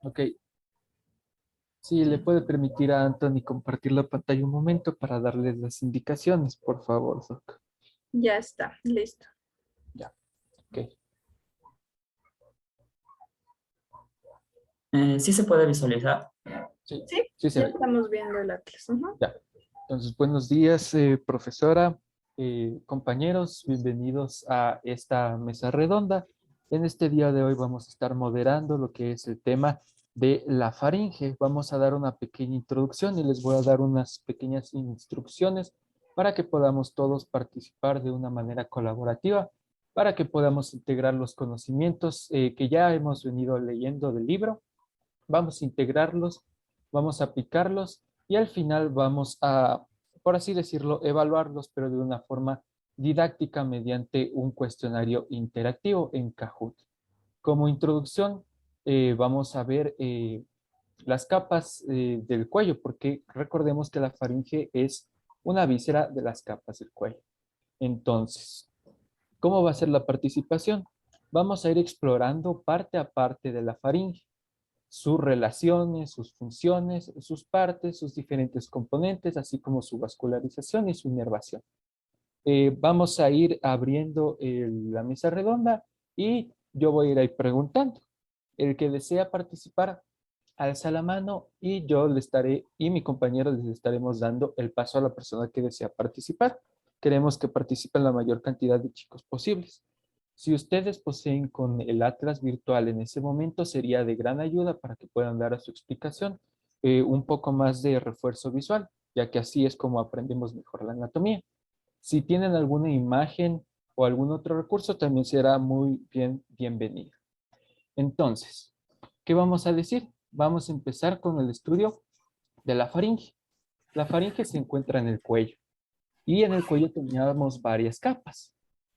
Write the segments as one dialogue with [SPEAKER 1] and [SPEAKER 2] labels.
[SPEAKER 1] Ok, sí, le puede permitir a Anthony compartir la pantalla un momento para darles las indicaciones, por favor, Doc.
[SPEAKER 2] Ya está, listo.
[SPEAKER 1] Ya, ok.
[SPEAKER 3] Sí se puede visualizar.
[SPEAKER 1] Sí,
[SPEAKER 2] Sí,
[SPEAKER 1] sí se
[SPEAKER 2] ya
[SPEAKER 1] ve.
[SPEAKER 2] estamos viendo el Atlas. Ujú.
[SPEAKER 1] Ya. Entonces, buenos días, profesora, compañeros, bienvenidos a esta mesa redonda. En este día de hoy vamos a estar moderando lo que es el tema de la faringe. Vamos a dar una pequeña introducción y les voy a dar unas pequeñas instrucciones para que podamos todos participar de una manera colaborativa, para que podamos integrar los conocimientos que ya hemos venido leyendo del libro. Vamos a integrarlos, vamos a aplicarlos y al final vamos a, por así decirlo, evaluarlos, pero de una forma didáctica mediante un cuestionario interactivo en Kahoot. Como introducción, vamos a ver las capas del cuello, porque recordemos que la faringe es una víscera de las capas del cuello. Entonces, ¿cómo va a ser la participación? Vamos a ir explorando parte a parte de la faringe, sus relaciones, sus funciones, sus partes, sus diferentes componentes, así como su vascularización y su inervación. Vamos a ir abriendo la mesa redonda y yo voy a ir ahí preguntando. El que desea participar, alza la mano y yo le estaré, y mi compañero les estaremos dando el paso a la persona que desea participar. Queremos que participen la mayor cantidad de chicos posibles. Si ustedes poseen con el Atlas virtual en ese momento, sería de gran ayuda para que puedan dar a su explicación un poco más de refuerzo visual, ya que así es como aprendemos mejor la anatomía. Si tienen alguna imagen o algún otro recurso, también será muy bienvenido. Entonces, ¿qué vamos a decir? Vamos a empezar con el estudio de la faringe. La faringe se encuentra en el cuello y en el cuello teníamos varias capas.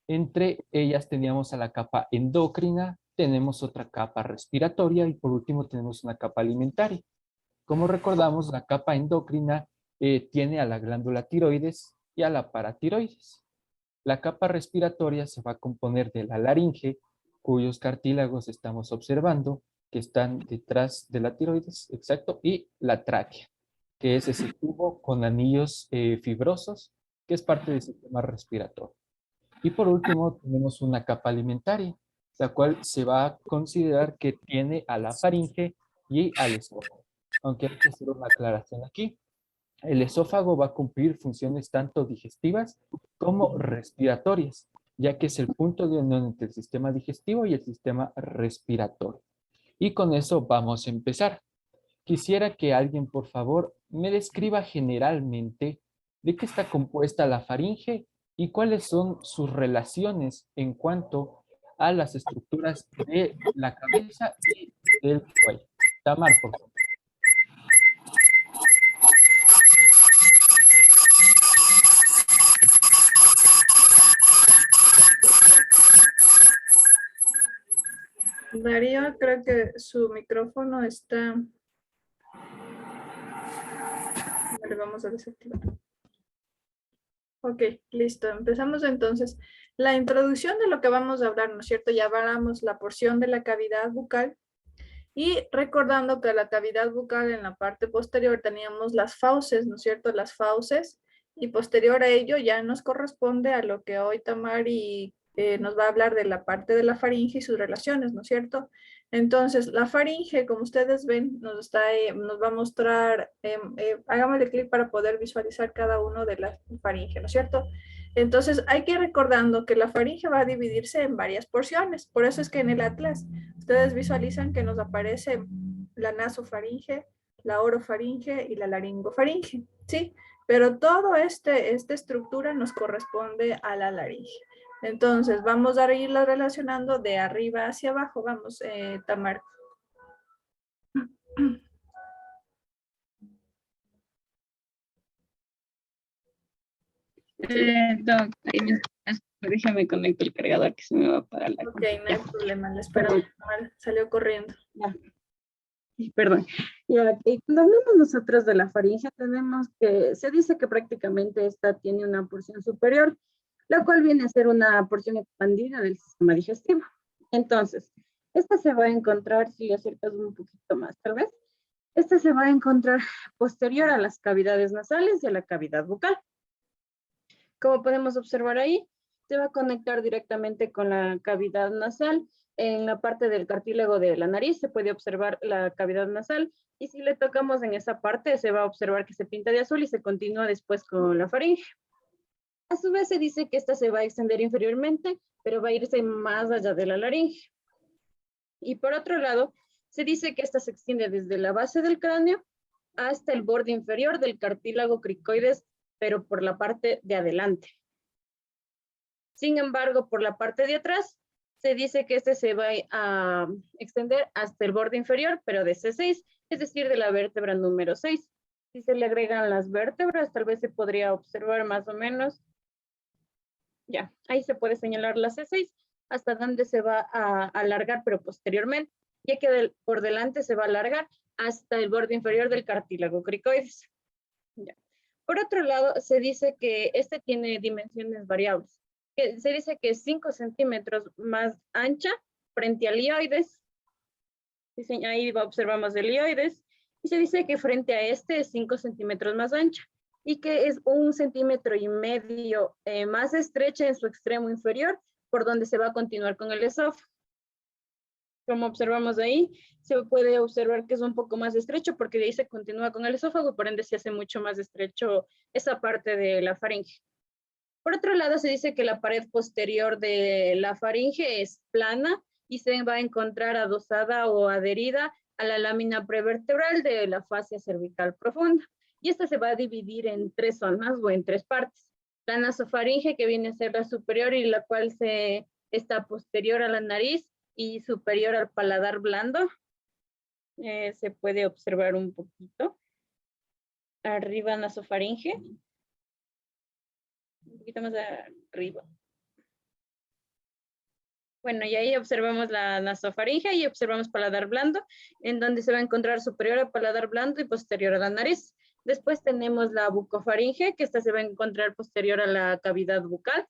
[SPEAKER 1] Entre ellas teníamos a la capa endocrina, tenemos otra capa respiratoria y por último tenemos una capa alimentaria. Como recordamos, la capa endocrina tiene a la glándula tiroides y a la paratiroides. La capa respiratoria se va a componer de la laringe, cuyos cartílagos estamos observando, que están detrás de la tiroides, exacto, y la tráquea, que es ese tubo con anillos fibrosos, que es parte del sistema respiratorio. Y por último, tenemos una capa alimentaria, la cual se va a considerar que tiene a la faringe y al esófago. Aunque hay que hacer una aclaración aquí. El esófago va a cumplir funciones tanto digestivas como respiratorias, ya que es el punto de unión entre el sistema digestivo y el sistema respiratorio. Y con eso vamos a empezar. Quisiera que alguien, por favor, me describa generalmente de qué está compuesta la faringe y cuáles son sus relaciones en cuanto a las estructuras de la cabeza y del cuello. Tamar, por favor.
[SPEAKER 2] Darío, creo que su micrófono está... Le vamos a desactivar. Ok, listo. Empezamos entonces. La introducción de lo que vamos a hablar, ¿no es cierto? Ya hablamos la porción de la cavidad bucal y recordando que la cavidad bucal en la parte posterior teníamos las fauces, ¿no es cierto? Las fauces y posterior a ello ya nos corresponde a lo que hoy Tamari nos va a hablar de la parte de la faringe y sus relaciones, ¿no es cierto? Entonces, la faringe, como ustedes ven, nos va a mostrar, hagámosle clic para poder visualizar cada uno de la faringe, ¿no es cierto? Entonces, hay que ir recordando que la faringe va a dividirse en varias porciones. Por eso es que en el atlas, ustedes visualizan que nos aparece la nasofaringe, la orofaringe y la laringofaringe, ¿sí? Pero todo esta estructura nos corresponde a la laringe. Entonces, vamos a irlo relacionando de arriba hacia abajo. Vamos, Tamar.
[SPEAKER 4] Doc, déjame conectar el cargador que se me va para la
[SPEAKER 2] Ok, no hay problema. Le espero.
[SPEAKER 4] Perdón.
[SPEAKER 2] Salió corriendo.
[SPEAKER 4] Ya. Perdón. Ya, cuando hablamos nosotros de la faringe, tenemos que, se dice que prácticamente esta tiene una porción superior, la cual viene a ser una porción expandida del sistema digestivo. Entonces, Este se va a encontrar, si le acercas un poquito más, tal vez. Este se va a encontrar posterior a las cavidades nasales y a la cavidad bucal. Como podemos observar ahí, se va a conectar directamente con la cavidad nasal. En la parte del cartílago de la nariz se puede observar la cavidad nasal y si le tocamos en esa parte se va a observar que se pinta de azul y se continúa después con la faringe. A su vez se dice que esta se va a extender inferiormente, pero va a irse más allá de la laringe. Y por otro lado, se dice que esta se extiende desde la base del cráneo hasta el borde inferior del cartílago cricoides, pero por la parte de adelante. Sin embargo, por la parte de atrás, se dice que este se va a extender hasta el borde inferior, pero de C6, es decir, de la vértebra número 6. Si se le agregan las vértebras, tal vez se podría observar más o menos. Ya, ahí se puede señalar la C6, hasta donde se va a alargar, pero posteriormente, ya que por delante se va a alargar hasta el borde inferior del cartílago cricoides. Ya. Por otro lado, se dice que este tiene dimensiones variables. Se dice que es 5 centímetros más ancha frente al ilioides. Ahí observamos el ilioides. Y se dice que frente a este es 5 centímetros más ancha y que es 1,5 centímetros más estrecha en su extremo inferior, por donde se va a continuar con el esófago. Como observamos ahí, se puede observar que es un poco más estrecho porque de ahí se continúa con el esófago, por ende se hace mucho más estrecho esa parte de la faringe. Por otro lado, se dice que la pared posterior de la faringe es plana y se va a encontrar adosada o adherida a la lámina prevertebral de la fascia cervical profunda. Y esta se va a dividir en 3 zonas o en 3 partes. La nasofaringe, que viene a ser la superior y la cual está posterior a la nariz y superior al paladar blando. Se puede observar un poquito. Arriba nasofaringe. Un poquito más arriba. Bueno, y ahí observamos la nasofaringe y observamos paladar blando, en donde se va a encontrar superior al paladar blando y posterior a la nariz. Después tenemos la bucofaringe, que esta se va a encontrar posterior a la cavidad bucal,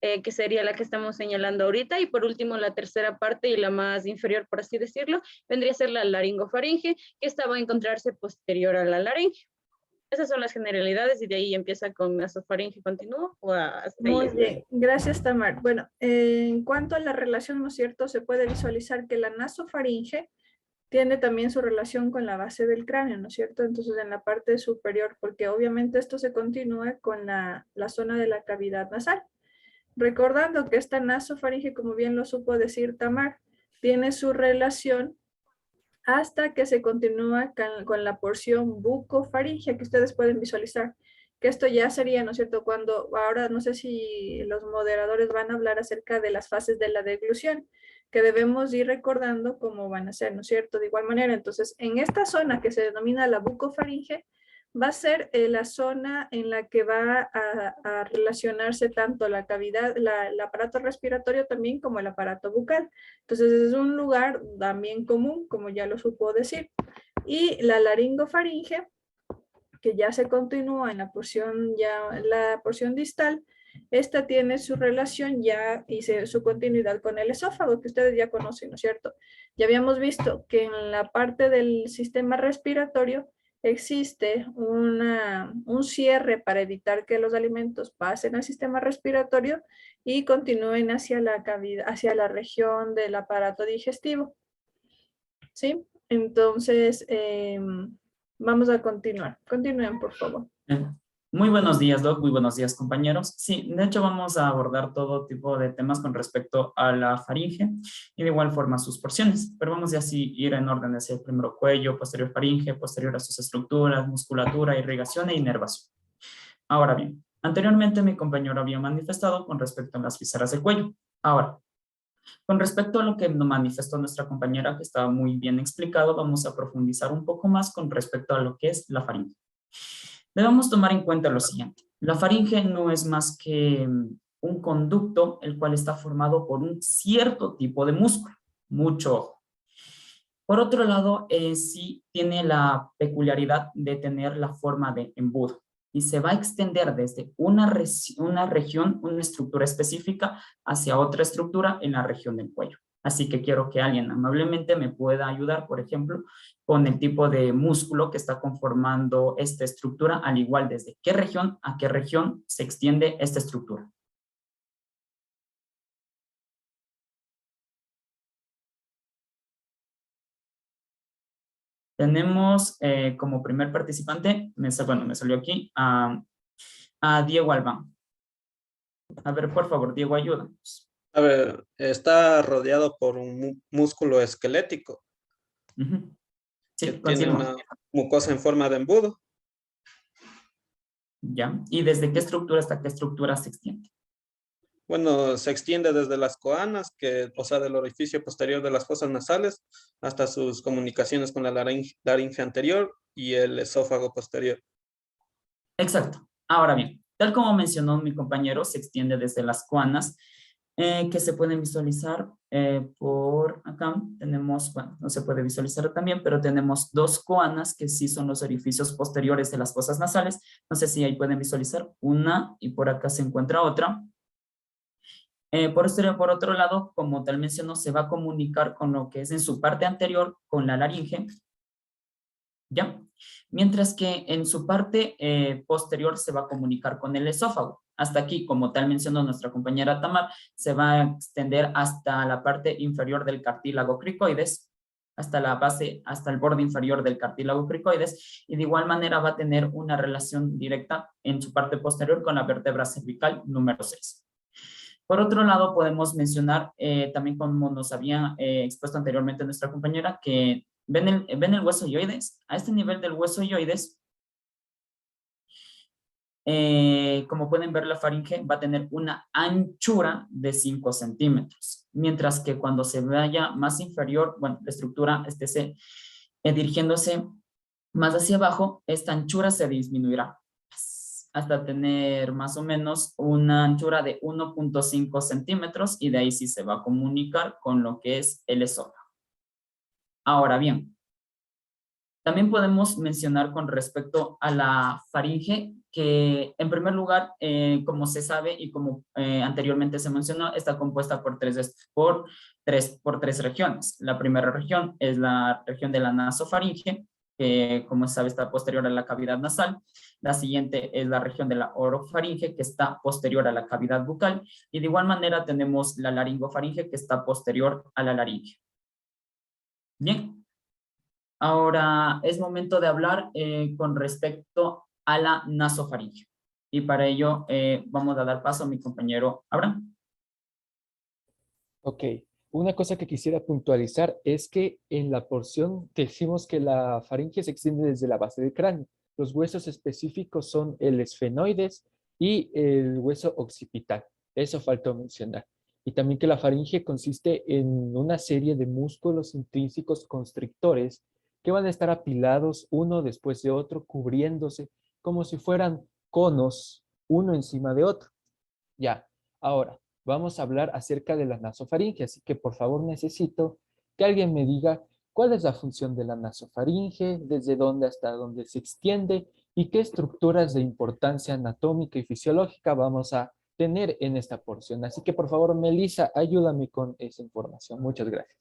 [SPEAKER 4] que sería la que estamos señalando ahorita. Y por último, la tercera parte y la más inferior, por así decirlo, vendría a ser la laringofaringe, que esta va a encontrarse posterior a la laringe. Esas son las generalidades y de ahí empieza con nasofaringe continuo.
[SPEAKER 2] Muy bien, gracias Tamar. Bueno, en cuanto a la relación, ¿no es cierto? Se puede visualizar que la nasofaringe tiene también su relación con la base del cráneo, ¿no es cierto? Entonces en la parte superior, porque obviamente esto se continúa con la zona de la cavidad nasal. Recordando que esta nasofaringe, como bien lo supo decir Tamar, tiene su relación hasta que se continúa con la porción bucofaringea que ustedes pueden visualizar, que esto ya sería, ¿no es cierto?, cuando, ahora no sé si los moderadores van a hablar acerca de las fases de la deglución, que debemos ir recordando cómo van a ser, ¿no es cierto?, de igual manera. Entonces, en esta zona que se denomina la bucofaringe, va a ser la zona en la que va a relacionarse tanto la cavidad, el aparato respiratorio también como el aparato bucal. Entonces es un lugar también común, como ya lo supo decir. Y la laringofaringe, que ya se continúa en la porción distal, esta tiene su relación ya y su continuidad con el esófago, que ustedes ya conocen, ¿no es cierto? Ya habíamos visto que en la parte del sistema respiratorio existe un cierre para evitar que los alimentos pasen al sistema respiratorio y continúen hacia la cavidad, hacia la región del aparato digestivo. ¿Sí? Entonces, vamos a continuar. Continúen, por favor.
[SPEAKER 3] Muy buenos días, Doc. Muy buenos días, compañeros. Sí, de hecho vamos a abordar todo tipo de temas con respecto a la faringe y de igual forma sus porciones, pero vamos a así ir en orden hacia el primero cuello, posterior faringe, posterior a sus estructuras, musculatura, irrigación e inervación. Ahora bien, anteriormente mi compañero había manifestado con respecto a las vísceras del cuello. Ahora, con respecto a lo que nos manifestó nuestra compañera, que estaba muy bien explicado, vamos a profundizar un poco más con respecto a lo que es la faringe. Debemos tomar en cuenta lo siguiente. La faringe no es más que un conducto el cual está formado por un cierto tipo de músculo. Mucho ojo. Por otro lado, sí tiene la peculiaridad de tener la forma de embudo y se va a extender desde una región, una estructura específica hacia otra estructura en la región del cuello. Así que quiero que alguien amablemente me pueda ayudar, por ejemplo, con el tipo de músculo que está conformando esta estructura, al igual desde qué región a qué región se extiende esta estructura. Tenemos como primer participante, me salió aquí, a Diego Albán. A ver, por favor, Diego, ayúdanos.
[SPEAKER 5] A ver, está rodeado por un músculo esquelético
[SPEAKER 3] Ujú. Sí,
[SPEAKER 5] que tiene
[SPEAKER 3] continúa.
[SPEAKER 5] una mucosa en forma de embudo.
[SPEAKER 3] ¿Ya? ¿Y desde qué estructura hasta qué estructura se extiende?
[SPEAKER 5] Bueno, se extiende desde las coanas, o sea, del orificio posterior de las fosas nasales, hasta sus comunicaciones con la laringe anterior y el esófago posterior.
[SPEAKER 3] Exacto. Ahora bien, tal como mencionó mi compañero, se extiende desde las coanas, que se pueden visualizar por acá. Tenemos, bueno, no se puede visualizar también, pero tenemos dos coanas que sí son los orificios posteriores de las fosas nasales. No sé si ahí pueden visualizar una y por acá se encuentra otra. Por otro lado, como tal mencionó, se va a comunicar con lo que es en su parte anterior, con la laringe, ¿ya? Mientras que en su parte posterior se va a comunicar con el esófago. Hasta aquí, como tal mencionó nuestra compañera Tamar, se va a extender hasta la parte inferior del cartílago cricoides, hasta la base, hasta el borde inferior del cartílago cricoides, y de igual manera va a tener una relación directa en su parte posterior con la vértebra cervical número 6. Por otro lado, podemos mencionar, también como nos había expuesto anteriormente nuestra compañera, que ven el hueso ioides. A este nivel del hueso ioides, como pueden ver, la faringe va a tener una anchura de 5 centímetros, mientras que cuando se vaya más inferior, bueno, la estructura dirigiéndose más hacia abajo, esta anchura se disminuirá hasta tener más o menos una anchura de 1.5 centímetros y de ahí sí se va a comunicar con lo que es el esófago. Ahora bien, también podemos mencionar con respecto a la faringe que en primer lugar, como se sabe y como anteriormente se mencionó, está compuesta por tres regiones. La primera región es la región de la nasofaringe, que como se sabe está posterior a la cavidad nasal. La siguiente es la región de la orofaringe, que está posterior a la cavidad bucal. Y de igual manera tenemos la laringofaringe, que está posterior a la laringe. Bien. Ahora es momento de hablar con respecto a la nasofaringe. Y para ello vamos a dar paso a mi compañero Abraham.
[SPEAKER 1] Ok, una cosa que quisiera puntualizar es que en la porción decimos que la faringe se extiende desde la base del cráneo. Los huesos específicos son el esfenoides y el hueso occipital. Eso faltó mencionar. Y también que la faringe consiste en una serie de músculos intrínsecos constrictores que van a estar apilados uno después de otro, cubriéndose como si fueran conos uno encima de otro. Ya, ahora vamos a hablar acerca de la nasofaringe, así que por favor necesito que alguien me diga cuál es la función de la nasofaringe, desde dónde hasta dónde se extiende y qué estructuras de importancia anatómica y fisiológica vamos a tener en esta porción. Así que por favor, Melissa, ayúdame con esa información. Muchas gracias.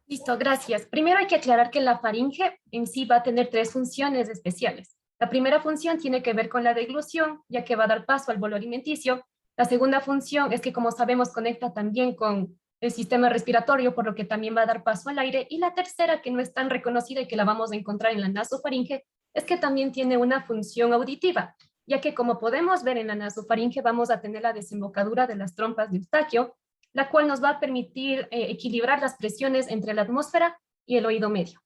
[SPEAKER 6] Listo, gracias. Primero hay que aclarar que la faringe en sí va a tener tres funciones especiales. La primera función tiene que ver con la deglución, ya que va a dar paso al bolo alimenticio. La segunda función es que, como sabemos, conecta también con el sistema respiratorio, por lo que también va a dar paso al aire. Y la tercera, que no es tan reconocida y que la vamos a encontrar en la nasofaringe, es que también tiene una función auditiva, ya que, como podemos ver en la nasofaringe, vamos a tener la desembocadura de las trompas de Eustaquio, la cual nos va a permitir equilibrar las presiones entre la atmósfera y el oído medio.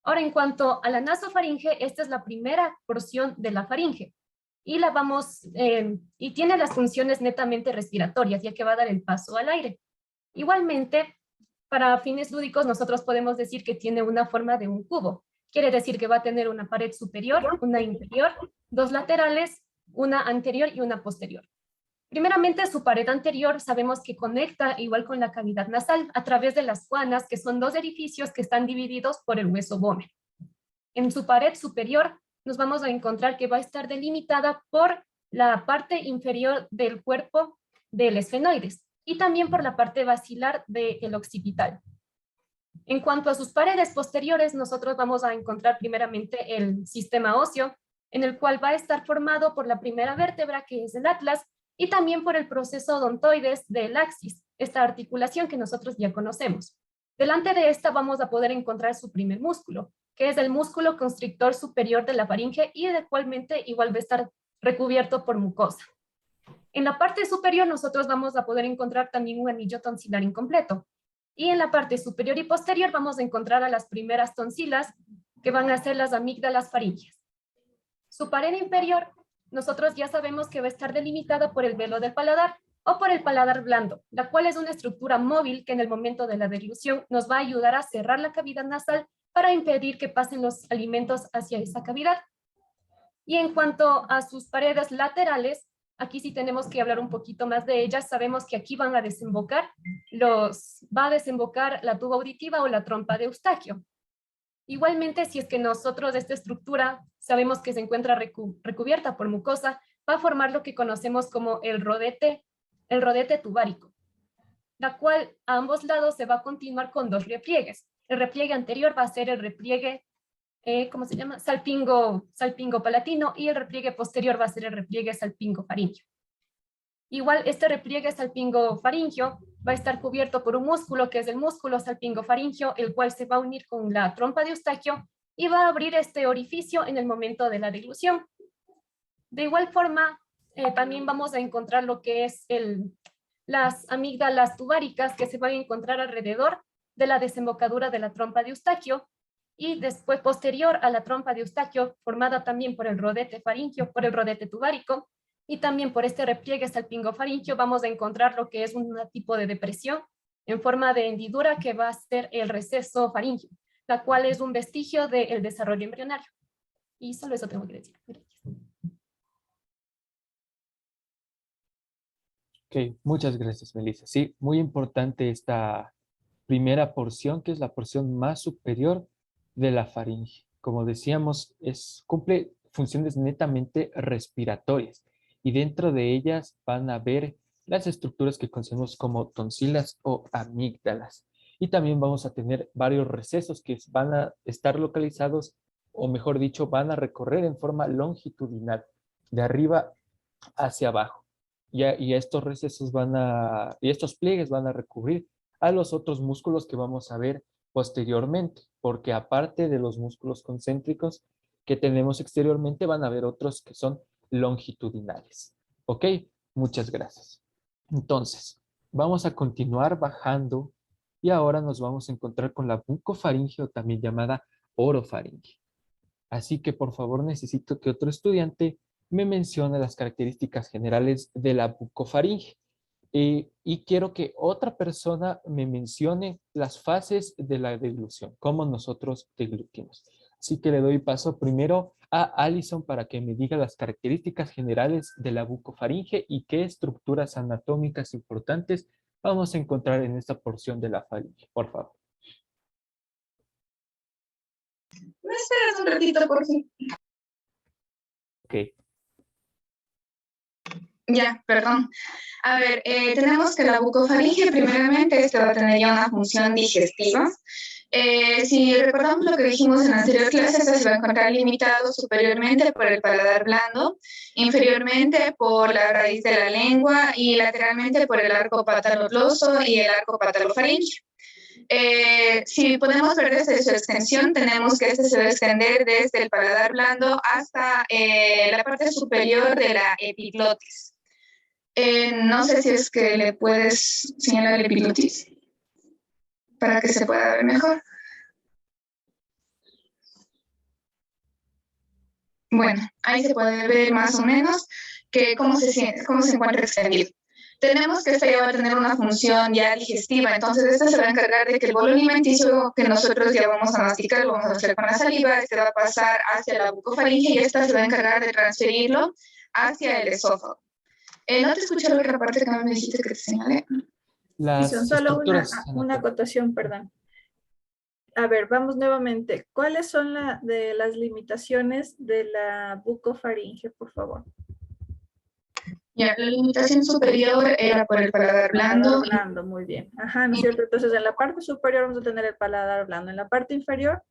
[SPEAKER 6] Ahora, en cuanto a la nasofaringe, esta es la primera porción de la faringe y y tiene las funciones netamente respiratorias, ya que va a dar el paso al aire. Igualmente, para fines lúdicos, nosotros podemos decir que tiene una forma de un cubo. Quiere decir que va a tener una pared superior, una inferior, dos laterales, una anterior y una posterior. Primeramente, su pared anterior sabemos que conecta igual con la cavidad nasal a través de las guanas, que son dos orificios que están divididos por el hueso vómer. En su pared superior nos vamos a encontrar que va a estar delimitada por la parte inferior del cuerpo del esfenoides. y también por la parte basilar del occipital. En cuanto a sus paredes posteriores, nosotros vamos a encontrar primeramente el sistema óseo, en el cual va a estar formado por la primera vértebra, que es el atlas, y también por el proceso odontoides del axis, esta articulación que nosotros ya conocemos. Delante de esta vamos a poder encontrar su primer músculo, que es el músculo constrictor superior de la faringe y igualmente igual va a estar recubierto por mucosa. En la parte superior nosotros vamos a poder encontrar también un anillo tonsilar incompleto. Y en la parte superior y posterior vamos a encontrar a las primeras tonsilas, que van a ser las amígdalas faringias. Su pared inferior, nosotros ya sabemos que va a estar delimitada por el velo del paladar o por el paladar blando, la cual es una estructura móvil que en el momento de la deglución nos va a ayudar a cerrar la cavidad nasal para impedir que pasen los alimentos hacia esa cavidad. Y en cuanto a sus paredes laterales, aquí sí tenemos que hablar un poquito más de ellas. Sabemos que aquí van a desembocar va a desembocar la tuba auditiva o la trompa de Eustaquio. Igualmente, si es que nosotros esta estructura sabemos que se encuentra recubierta por mucosa, va a formar lo que conocemos como el rodete tubárico, la cual a ambos lados se va a continuar con dos repliegues. El repliegue anterior va a ser el repliegue, ¿cómo se llama? Salpingo palatino, y el repliegue posterior va a ser el repliegue salpingo faringio. Igual este repliegue salpingo faringio va a estar cubierto por un músculo que es el músculo salpingo faringio, el cual se va a unir con la trompa de Eustaquio y va a abrir este orificio en el momento de la deglución. De igual forma, también vamos a encontrar lo que es las amígdalas tubáricas que se van a encontrar alrededor de la desembocadura de la trompa de Eustaquio y después posterior a la trompa de Eustaquio, formada también por el rodete faringio, por el rodete tubárico, y también por este repliegue salpingofaringio vamos a encontrar lo que es un tipo de depresión en forma de hendidura que va a ser el receso faringio, la cual es un vestigio del desarrollo embrionario. Y solo eso tengo que decir. Gracias.
[SPEAKER 1] Ok, muchas gracias, Melissa. Sí, muy importante esta primera porción, que es la porción más superior de la faringe. Como decíamos, cumple funciones netamente respiratorias y dentro de ellas van a haber las estructuras que conocemos como tonsilas o amígdalas. Y también vamos a tener varios recesos que van a estar localizados, o mejor dicho, van a recorrer en forma longitudinal, de arriba hacia abajo. Y estos recesos y estos pliegues van a recubrir a los otros músculos que vamos a ver posteriormente, porque aparte de los músculos concéntricos que tenemos exteriormente, van a haber otros que son longitudinales. ¿Ok? Muchas gracias. Entonces, vamos a continuar bajando y ahora nos vamos a encontrar con la bucofaringe o también llamada orofaringe. Así que por favor necesito que otro estudiante me mencione las características generales de la bucofaringe. Y quiero que otra persona me mencione las fases de la deglución, cómo nosotros deglutimos. Así que le doy paso primero a Alison para que me diga las características generales de la bucofaringe y qué estructuras anatómicas importantes vamos a encontrar en esta porción de la faringe. Por favor.
[SPEAKER 7] ¿Me esperas un ratito, por fin?
[SPEAKER 1] Ok.
[SPEAKER 7] Ya, perdón. A ver, tenemos que la bucofaringe, primeramente, esta va a tener ya una función digestiva. Si recordamos lo que dijimos en la anterior clase, esta se va a encontrar limitado superiormente por el paladar blando, inferiormente por la raíz de la lengua y lateralmente por el arco patalogloso y el arco patalofaringio. Si podemos ver desde su extensión, tenemos que este se va a extender desde el paladar blando hasta la parte superior de la epiglotis. No sé si es que le puedes señalar el epiglotis para que se pueda ver mejor. Bueno, ahí se puede ver más o menos que cómo se encuentra extendido. Tenemos que esta ya va a tener una función ya digestiva, entonces esta se va a encargar de que el bolo alimenticio que nosotros ya vamos a masticar, lo vamos a hacer con la saliva, este va a pasar hacia la bucofaringe y esta se va a encargar de transferirlo hacia el esófago. No te escuché la otra parte que me dijiste que te señalé.
[SPEAKER 2] Solo una acotación, perdón. A ver, vamos nuevamente. ¿Cuáles son las limitaciones de la bucofaringe, por favor?
[SPEAKER 7] Ya, la limitación superior era por el paladar blando.
[SPEAKER 2] Paladar blando, muy bien. Ajá, ¿no es cierto? Entonces en la parte superior vamos a tener el paladar blando. En la parte inferior,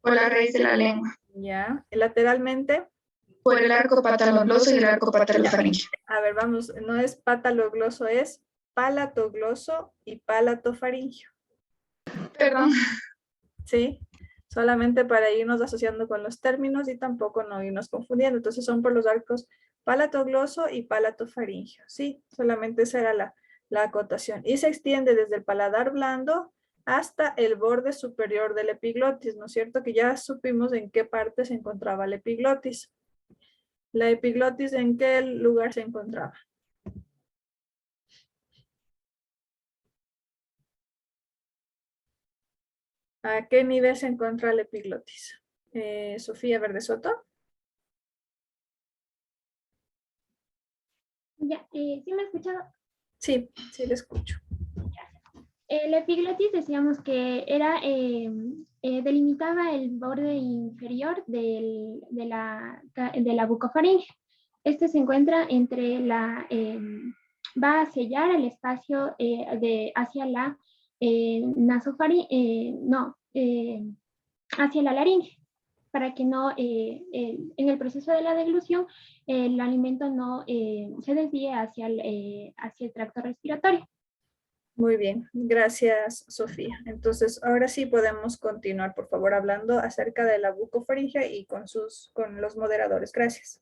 [SPEAKER 7] Por la raíz de la lengua.
[SPEAKER 2] ya. Lateralmente,
[SPEAKER 7] Por el arco patalogloso y el arco patalofaringeo.
[SPEAKER 2] a ver, vamos, no es patalogloso, es palatogloso y palatofaringeo.
[SPEAKER 7] Perdón.
[SPEAKER 2] ¿Sí? Solamente para irnos asociando con los términos y tampoco no irnos confundiendo. Entonces son por los arcos palatogloso y palatofaringeo. Sí, solamente esa era la acotación. Y se extiende desde el paladar blando hasta el borde superior del epiglotis, ¿no es cierto? Que ya supimos en qué parte se encontraba la epiglotis. La epiglotis, ¿en qué lugar se encontraba? ¿A qué nivel se encuentra la epiglotis? Sofía Verde Soto.
[SPEAKER 8] Ya, ¿sí me he escuchado?
[SPEAKER 2] Sí, sí le escucho.
[SPEAKER 8] La epiglotis decíamos que era, delimitaba el borde inferior de la bucofaringe. Este se encuentra entre va a sellar el espacio hacia la hacia la laringe, para que no, en el proceso de la deglución, el alimento no se desvíe hacia el tracto respiratorio.
[SPEAKER 2] Muy bien, gracias Sofía. Entonces, ahora sí podemos continuar, por favor, hablando acerca de la bucofaringe y con los moderadores. Gracias.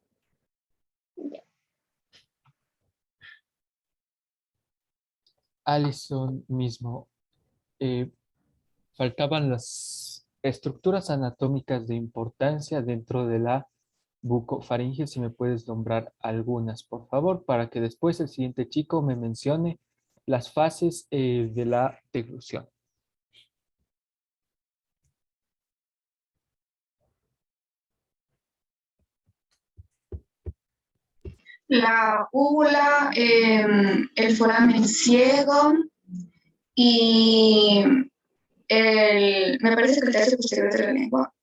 [SPEAKER 1] Alison mismo, faltaban las estructuras anatómicas de importancia dentro de la bucofaringe. Si me puedes nombrar algunas, por favor, para que después el siguiente chico me mencione las fases de la deglución.
[SPEAKER 7] La úvula, el foramen ciego y me parece que el tercio posterior de la lengua.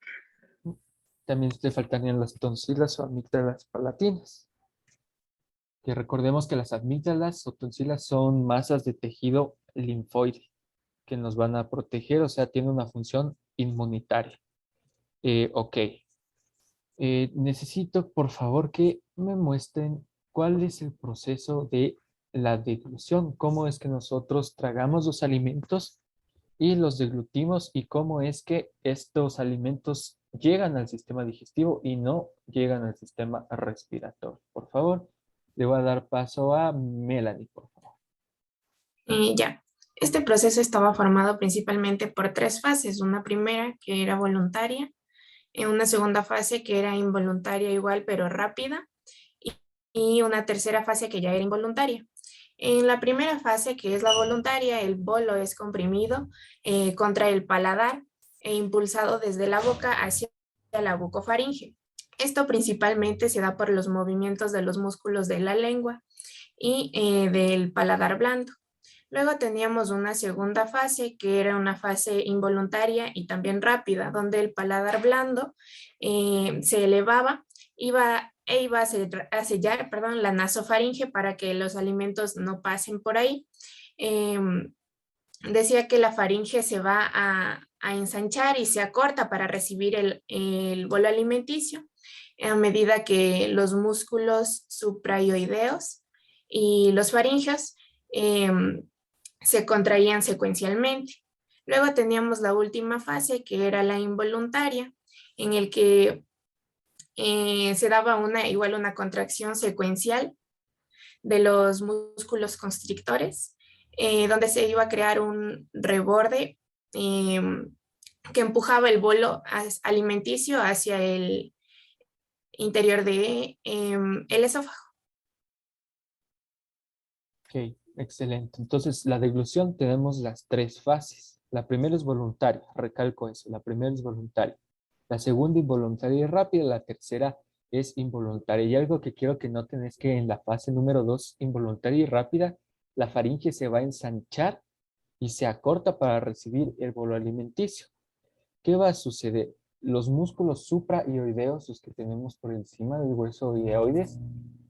[SPEAKER 1] También te faltarían las tonsilas o amígdalas palatinas. Que recordemos que las amígdalas o tonsilas son masas de tejido linfoide que nos van a proteger, o sea, tiene una función inmunitaria. Ok. Necesito, por favor, que me muestren cuál es el proceso de la deglución, cómo es que nosotros tragamos los alimentos y los deglutimos y cómo es que estos alimentos llegan al sistema digestivo y no llegan al sistema respiratorio. Por favor, le voy a dar paso a Melanie, por favor.
[SPEAKER 9] Ya, este proceso estaba formado principalmente por tres fases. Una primera que era voluntaria, una segunda fase que era involuntaria igual pero rápida y una tercera fase que ya era involuntaria. En la primera fase, que es la voluntaria, el bolo es comprimido contra el paladar e impulsado desde la boca hacia la bucofaringe. Esto principalmente se da por los movimientos de los músculos de la lengua y del paladar blando. Luego teníamos una segunda fase, que era una fase involuntaria y también rápida, donde el paladar blando se elevaba, iba a sellar la nasofaringe para que los alimentos no pasen por ahí. Decía que la faringe se va a ensanchar y se acorta para recibir el bolo alimenticio a medida que los músculos suprayoideos y los faringeos se contraían secuencialmente. Luego teníamos la última fase, que era la involuntaria, en el que se daba igual una contracción secuencial de los músculos constrictores, donde se iba a crear un reborde que empujaba el bolo alimenticio hacia el interior de el esófago.
[SPEAKER 1] Ok, excelente. Entonces, la deglución tenemos las tres fases. La primera es voluntaria, recalco eso, la primera es voluntaria. La segunda involuntaria y rápida, la tercera es involuntaria. Y algo que quiero que noten es que en la fase número 2, involuntaria y rápida, la faringe se va a ensanchar y se acorta para recibir el bolo alimenticio. ¿Qué va a suceder? los músculos supraioideos, los que tenemos por encima del hueso ioides,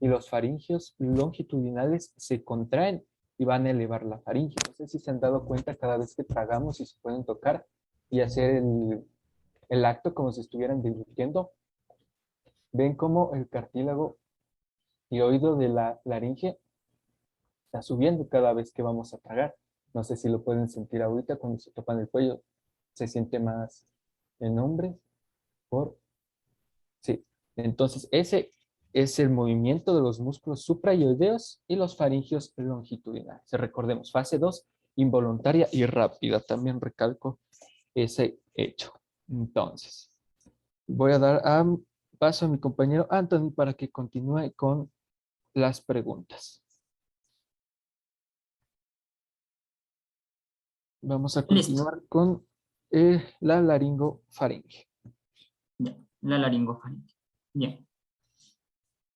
[SPEAKER 1] y los faringeos longitudinales se contraen y van a elevar la faringe. No sé si se han dado cuenta cada vez que tragamos y se pueden tocar y hacer el acto como si estuvieran divirtiendo. Ven cómo el cartílago ioido de la laringe está subiendo cada vez que vamos a tragar. No sé si lo pueden sentir ahorita cuando se topan el cuello. Se siente más en hombres. Sí. Entonces, ese es el movimiento de los músculos supraioideos y los faringeos longitudinales. Recordemos, fase 2, involuntaria y rápida. También recalco ese hecho. Entonces, voy a dar paso a mi compañero Anthony para que continúe con las preguntas. Vamos a continuar con la laringofaringe.
[SPEAKER 3] Ya, la laringofaringe. Bien.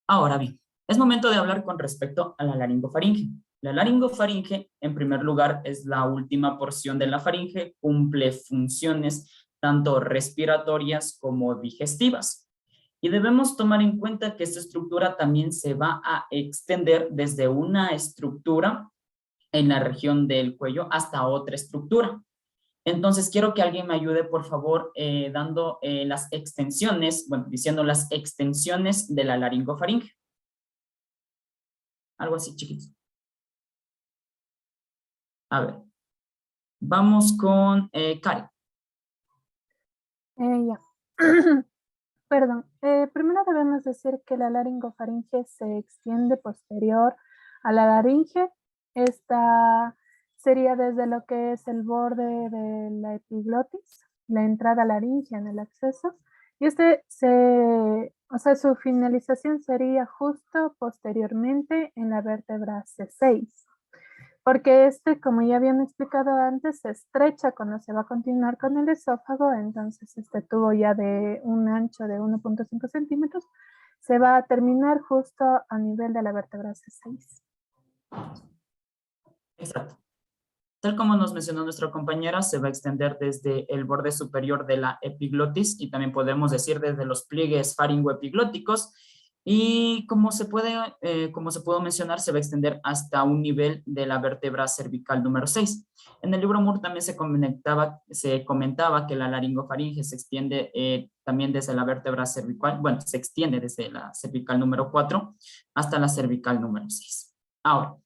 [SPEAKER 3] Ahora bien, es momento de hablar con respecto a la laringofaringe. La laringofaringe, en primer lugar, es la última porción de la faringe, cumple funciones tanto respiratorias como digestivas. Y debemos tomar en cuenta que esta estructura también se va a extender desde una estructura en la región del cuello hasta otra estructura. Entonces, quiero que alguien me ayude, por favor, dando las extensiones, bueno, diciendo las extensiones de la laringofaringe. Algo así, chiquitos. A ver. Vamos con Karen.
[SPEAKER 10] Ya. Perdón. Primero debemos decir que la laringofaringe se extiende posterior a la laringe. Esta sería desde lo que es el borde de la epiglotis, la entrada laringea en el acceso. Y su finalización sería justo posteriormente en la vértebra C6. Porque como ya habían explicado antes, se estrecha cuando se va a continuar con el esófago, entonces este tubo ya de un ancho de 1.5 centímetros se va a terminar justo a nivel de la vértebra C6.
[SPEAKER 3] Exacto. Tal como nos mencionó nuestra compañera, se va a extender desde el borde superior de la epiglotis y también podemos decir desde los pliegues faringoepiglóticos. Y como se pudo mencionar, se va a extender hasta un nivel de la vértebra cervical número 6. En el libro Moore también se comentaba que la laringofaringe se extiende también desde la vértebra cervical, bueno, se extiende desde la cervical número 4 hasta la cervical número 6. Ahora,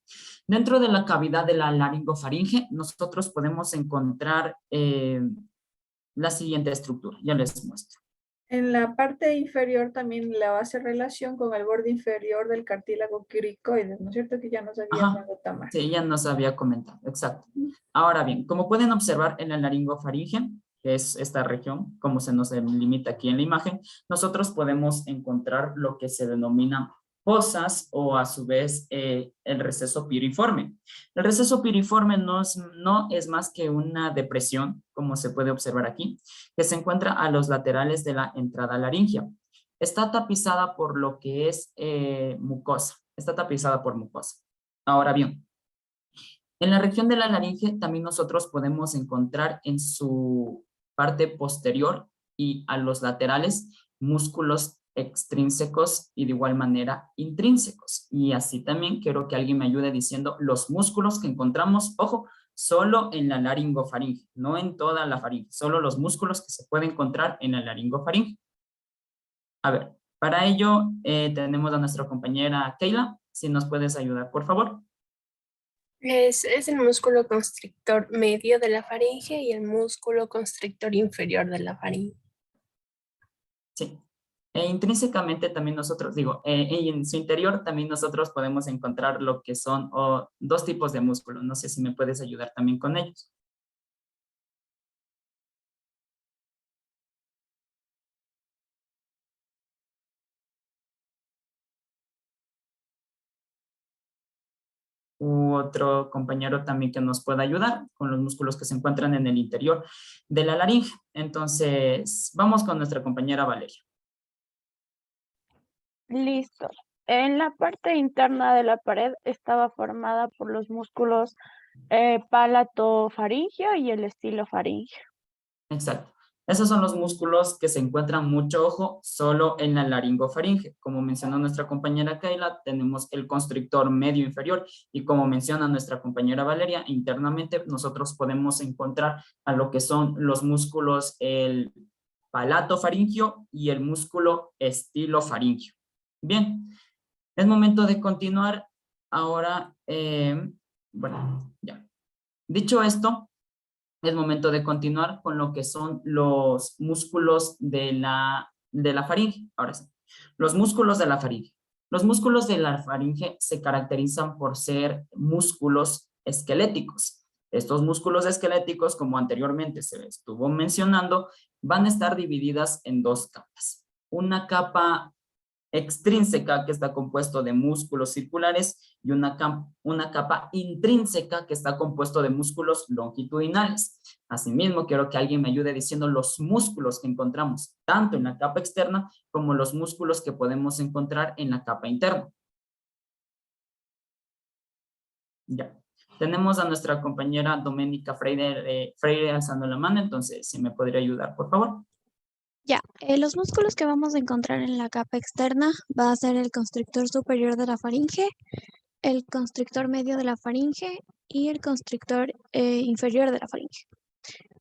[SPEAKER 3] dentro de la cavidad de la laringofaringe, nosotros podemos encontrar la siguiente estructura. Ya les muestro.
[SPEAKER 2] En la parte inferior también le hace relación con el borde inferior del cartílago cricoides, ¿no es cierto? Que ya nos había dado Tamara.
[SPEAKER 3] Sí, ya nos había comentado, exacto. Ahora bien, como pueden observar en la laringofaringe, que es esta región, como se nos limita aquí en la imagen, nosotros podemos encontrar lo que se denomina fosas o a su vez el receso piriforme. El receso piriforme no es más que una depresión, como se puede observar aquí, que se encuentra a los laterales de la entrada laringea. Está tapizada por lo que es mucosa. Está tapizada por mucosa. Ahora bien, en la región de la laringe también nosotros podemos encontrar en su parte posterior y a los laterales músculos extrínsecos y de igual manera intrínsecos. Y así también quiero que alguien me ayude diciendo los músculos que encontramos, ojo, solo en la laringofaringe, no en toda la faringe, solo los músculos que se pueden encontrar en la laringofaringe. A ver, para ello tenemos a nuestra compañera Keila, si nos puedes ayudar, por favor.
[SPEAKER 9] Es el músculo constrictor medio de la faringe y el músculo constrictor inferior de la faringe.
[SPEAKER 3] Sí. Intrínsecamente también nosotros, en su interior también nosotros podemos encontrar lo que son dos tipos de músculos. No sé si me puedes ayudar también con ellos. U otro compañero también que nos pueda ayudar con los músculos que se encuentran en el interior de la laringe. Entonces, vamos con nuestra compañera Valeria.
[SPEAKER 4] Listo. En la parte interna de la pared estaba formada por los músculos palatofaringeo y el estilofaringeo.
[SPEAKER 3] Exacto. Esos son los músculos que se encuentran, mucho ojo, solo en la laringofaringe. Como mencionó nuestra compañera Kayla, tenemos el constrictor medio inferior y como menciona nuestra compañera Valeria, internamente nosotros podemos encontrar a lo que son los músculos, el palatofaringio y el músculo estilofaringio. Bien, es momento de continuar ahora. Bueno, ya. Dicho esto, es momento de continuar con lo que son los músculos de la faringe. Ahora sí, los músculos de la faringe. Los músculos de la faringe se caracterizan por ser músculos esqueléticos. Estos músculos esqueléticos, como anteriormente se estuvo mencionando, van a estar divididas en dos capas. Una capa extrínseca que está compuesto de músculos circulares y una capa intrínseca que está compuesto de músculos longitudinales. Asimismo, quiero que alguien me ayude diciendo los músculos que encontramos tanto en la capa externa como los músculos que podemos encontrar en la capa interna. Ya. Tenemos a nuestra compañera Doménica Freire alzando la mano, entonces, si me podría ayudar, por favor.
[SPEAKER 11] Ya, los músculos que vamos a encontrar en la capa externa va a ser el constrictor superior de la faringe, el constrictor medio de la faringe y el constrictor inferior de la faringe.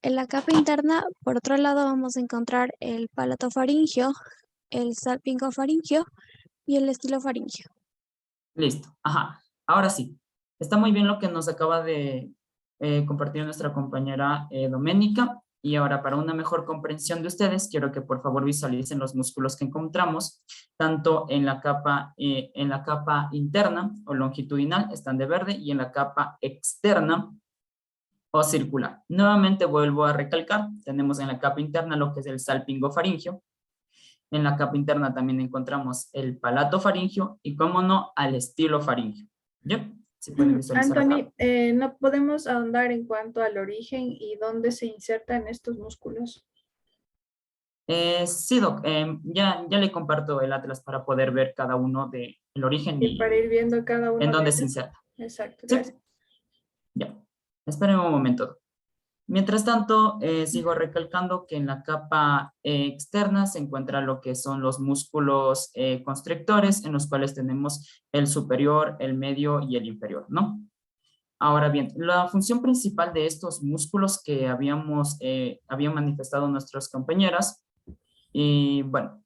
[SPEAKER 11] En la capa interna, por otro lado, vamos a encontrar el palatofaringio, el salpingofaringio y el estilofaringio.
[SPEAKER 3] Listo, ajá. Ahora sí, está muy bien lo que nos acaba de compartir nuestra compañera Doménica. Y ahora, para una mejor comprensión de ustedes, quiero que por favor visualicen los músculos que encontramos, tanto en la capa interna o longitudinal, están de verde, y en la capa externa o circular. Nuevamente vuelvo a recalcar, tenemos en la capa interna lo que es el salpingofaringio, en la capa interna también encontramos el palatofaringio y, como no, al estilofaringio. ¿Ya? Si pueden visualizar
[SPEAKER 2] Anthony,
[SPEAKER 3] acá.
[SPEAKER 2] ¿no podemos ahondar en cuanto al origen y dónde se insertan estos músculos?
[SPEAKER 3] Sí, Doc, ya le comparto el atlas para poder ver cada uno del origen
[SPEAKER 2] Y para ir viendo cada uno
[SPEAKER 3] en dónde
[SPEAKER 2] de
[SPEAKER 3] se
[SPEAKER 2] ellos.
[SPEAKER 3] inserta.
[SPEAKER 2] Exacto,
[SPEAKER 3] Sí.
[SPEAKER 2] gracias.
[SPEAKER 3] Ya, esperen un momento, Doc. Mientras tanto, sigo recalcando que en la capa externa se encuentra lo que son los músculos constrictores, en los cuales tenemos el superior, el medio y el inferior, ¿no? Ahora bien, la función principal de estos músculos que habían manifestado nuestras compañeras, y bueno,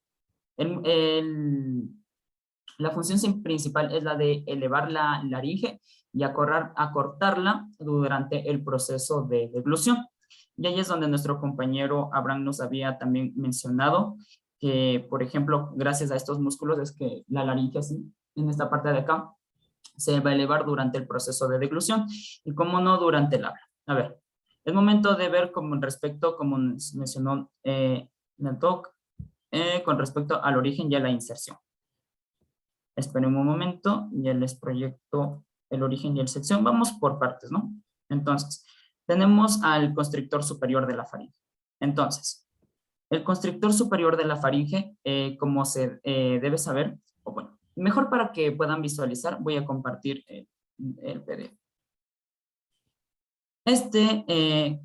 [SPEAKER 3] la función principal es la de elevar la laringe y acortarla durante el proceso de deglución. Y ahí es donde nuestro compañero Abraham nos había también mencionado que, por ejemplo, gracias a estos músculos es que la laringe así, en esta parte de acá, se va a elevar durante el proceso de deglución y, como no, durante el habla. A ver, es momento de ver como mencionó Natok, con respecto al origen y a la inserción. Esperen un momento, ya les proyecto el origen y la sección. Vamos por partes, ¿no? Entonces, tenemos al constrictor superior de la faringe. Entonces, el constrictor superior de la faringe, como se debe saber, o bueno, mejor para que puedan visualizar, voy a compartir el PDF.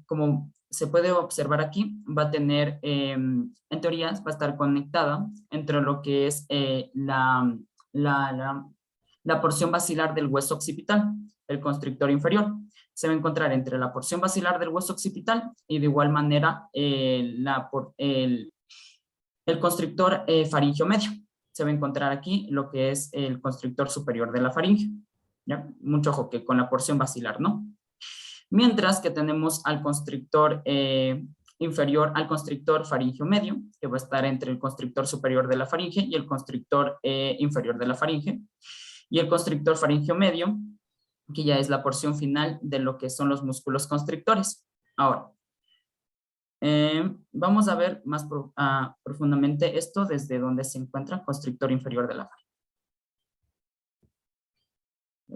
[SPEAKER 3] Como se puede observar aquí, va a tener, en teoría, va a estar conectada entre lo que es la porción basilar del hueso occipital, el constrictor inferior. Se va a encontrar entre la porción basilar del hueso occipital y, de igual manera, el constrictor faringio medio. Se va a encontrar aquí lo que es el constrictor superior de la faringe. ¿Ya? Mucho ojo que con la porción basilar, ¿no? Mientras que tenemos al constrictor inferior, al constrictor faringio medio, que va a estar entre el constrictor superior de la faringe y el constrictor inferior de la faringe. Y el constrictor faringio medio, que ya es la porción final de lo que son los músculos constrictores. Ahora, vamos a ver más profundamente esto desde donde se encuentra el constrictor inferior de la faringe.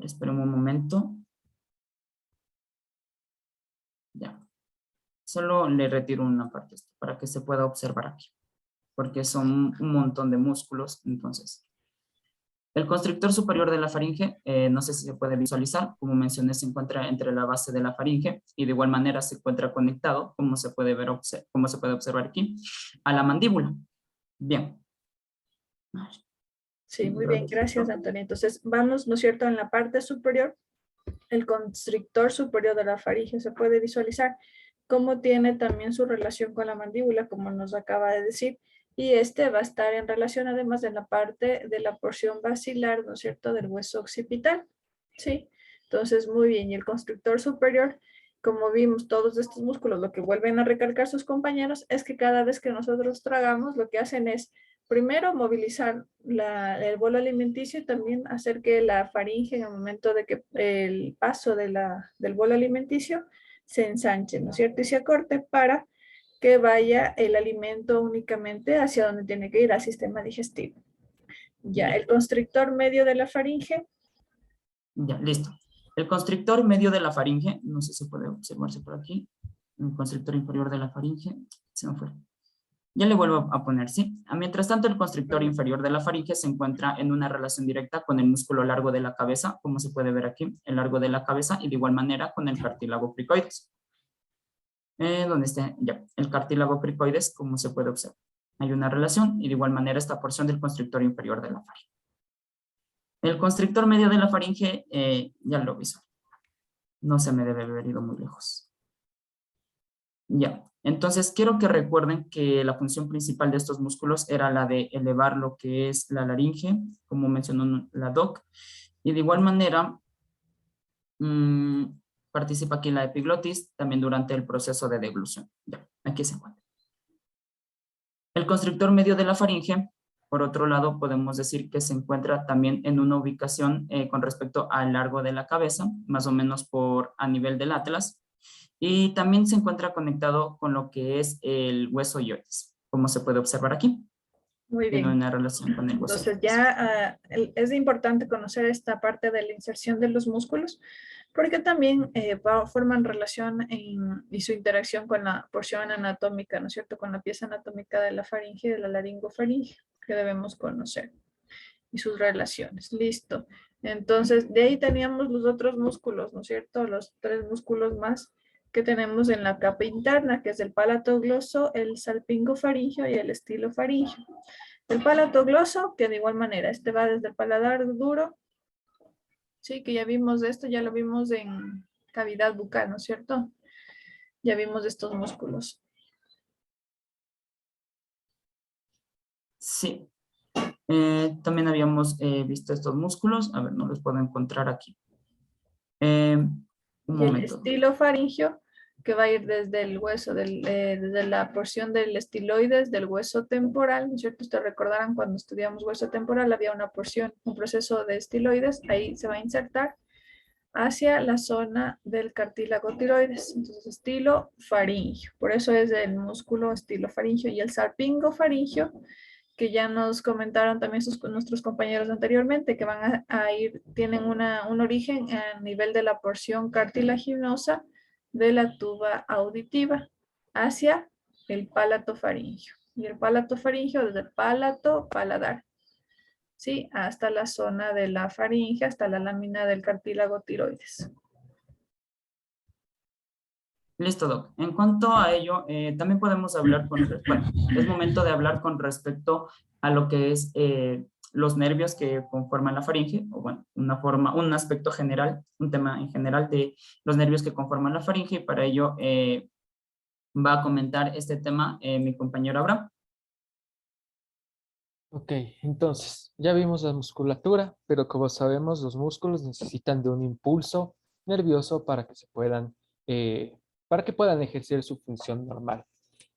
[SPEAKER 3] Esperen un momento. Ya. Solo le retiro una parte para que se pueda observar aquí, porque son un montón de músculos, entonces El constrictor superior de la faringe, no sé si se puede visualizar, como mencioné, se encuentra entre la base de la faringe y de igual manera se encuentra conectado, como se puede ver, como se puede observar aquí, a la mandíbula. Bien.
[SPEAKER 2] Sí, muy bien, gracias, Antonio. Entonces, vamos, ¿no es cierto?, en la parte superior, el constrictor superior de la faringe se puede visualizar cómo tiene también su relación con la mandíbula, como nos acaba de decir, y este va a estar en relación además en la parte de la porción basilar, ¿no es cierto?, del hueso occipital. Sí, entonces muy bien. Y el constrictor superior, como vimos todos estos músculos, lo que vuelven a recalcar sus compañeros es que cada vez que nosotros tragamos, lo que hacen es primero movilizar el bolo alimenticio y también hacer que la faringe en el momento de que el paso del bolo alimenticio se ensanche, ¿no es cierto? Y se acorte para que vaya el alimento únicamente hacia donde tiene que ir, al sistema digestivo. Ya, el constrictor medio de la faringe.
[SPEAKER 3] Ya, listo. El constrictor medio de la faringe, no sé si puede observarse por aquí. El constrictor inferior de la faringe, se me fue. Ya le vuelvo a poner, ¿sí? Mientras tanto, el constrictor inferior de la faringe se encuentra en una relación directa con el músculo largo de la cabeza, como se puede ver aquí, el largo de la cabeza, y de igual manera con el cartílago cricoides. Donde esté ya el cartílago cricoides, como se puede observar. Hay una relación y de igual manera esta porción del constrictor inferior de la faringe. El constrictor medio de la faringe, ya lo visual. No se me debe haber ido muy lejos. Ya, entonces quiero que recuerden que la función principal de estos músculos era la de elevar lo que es la laringe, como mencionó la doc, y de igual manera participa aquí la epiglotis también durante el proceso de deglución. Ya, aquí se encuentra. El constrictor medio de la faringe, por otro lado, podemos decir que se encuentra también en una ubicación con respecto al largo de la cabeza, más o menos a nivel del atlas, y también se encuentra conectado con lo que es el hueso ioides, como se puede observar aquí.
[SPEAKER 2] Muy bien.
[SPEAKER 3] Tiene una relación con el hueso
[SPEAKER 2] Entonces
[SPEAKER 3] ioides.
[SPEAKER 2] ya es importante conocer esta parte de la inserción de los músculos, porque también forman relación y su interacción con la porción anatómica, ¿no es cierto?, con la pieza anatómica de la faringe y de la laringofaringe, que debemos conocer, y sus relaciones. Listo. Entonces, de ahí teníamos los otros músculos, ¿no es cierto?, los 3 músculos más que tenemos en la capa interna, que es el palato gloso, el salpingofaringio y el estilofaringio. El palato gloso, que de igual manera, este va desde el paladar duro. Sí, que ya vimos de esto, ya lo vimos en cavidad bucal, ¿no es cierto? Ya vimos de estos músculos.
[SPEAKER 3] Sí. También habíamos visto estos músculos. A ver, no los puedo encontrar aquí. Un
[SPEAKER 2] Y el
[SPEAKER 3] momento.
[SPEAKER 2] estilofaringio, que va a ir desde el hueso, desde la porción del estiloides, del hueso temporal, ¿no es cierto? Ustedes recordarán cuando estudiamos hueso temporal, había una porción, un proceso de estiloides, ahí se va a insertar hacia la zona del cartílago tiroides. Entonces, estilofaringio. Por eso es el músculo estilofaringio. Y el salpingofaringio, que ya nos comentaron también nuestros compañeros anteriormente, que van a ir, tienen un origen a nivel de la porción cartilaginosa de la tuba auditiva hacia el palato faringio. Y el palato faringio desde el palato paladar, ¿sí?, hasta la zona de la faringe, hasta la lámina del cartílago tiroides.
[SPEAKER 3] Listo, Doc. En cuanto a ello, también podemos hablar bueno, es momento de hablar con respecto a lo que es los nervios que conforman la faringe, o bueno, un aspecto general, un tema en general de los nervios que conforman la faringe, y para ello va a comentar este tema mi compañero Abraham.
[SPEAKER 1] Ok, entonces ya vimos la musculatura, pero como sabemos, los músculos necesitan de un impulso nervioso para que puedan ejercer su función normal.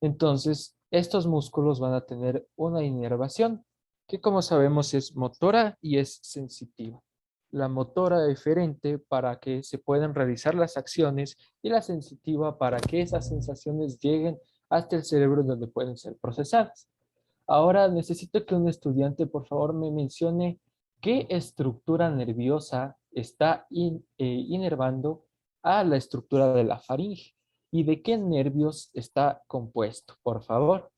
[SPEAKER 1] Entonces, estos músculos van a tener una inervación que, como sabemos, es motora y es sensitiva. La motora diferente para que se puedan realizar las acciones y la sensitiva para que esas sensaciones lleguen hasta el cerebro donde pueden ser procesadas. Ahora necesito que un estudiante, por favor, me mencione qué estructura nerviosa está inervando a la estructura de la faringe y de qué nervios está compuesto, por favor.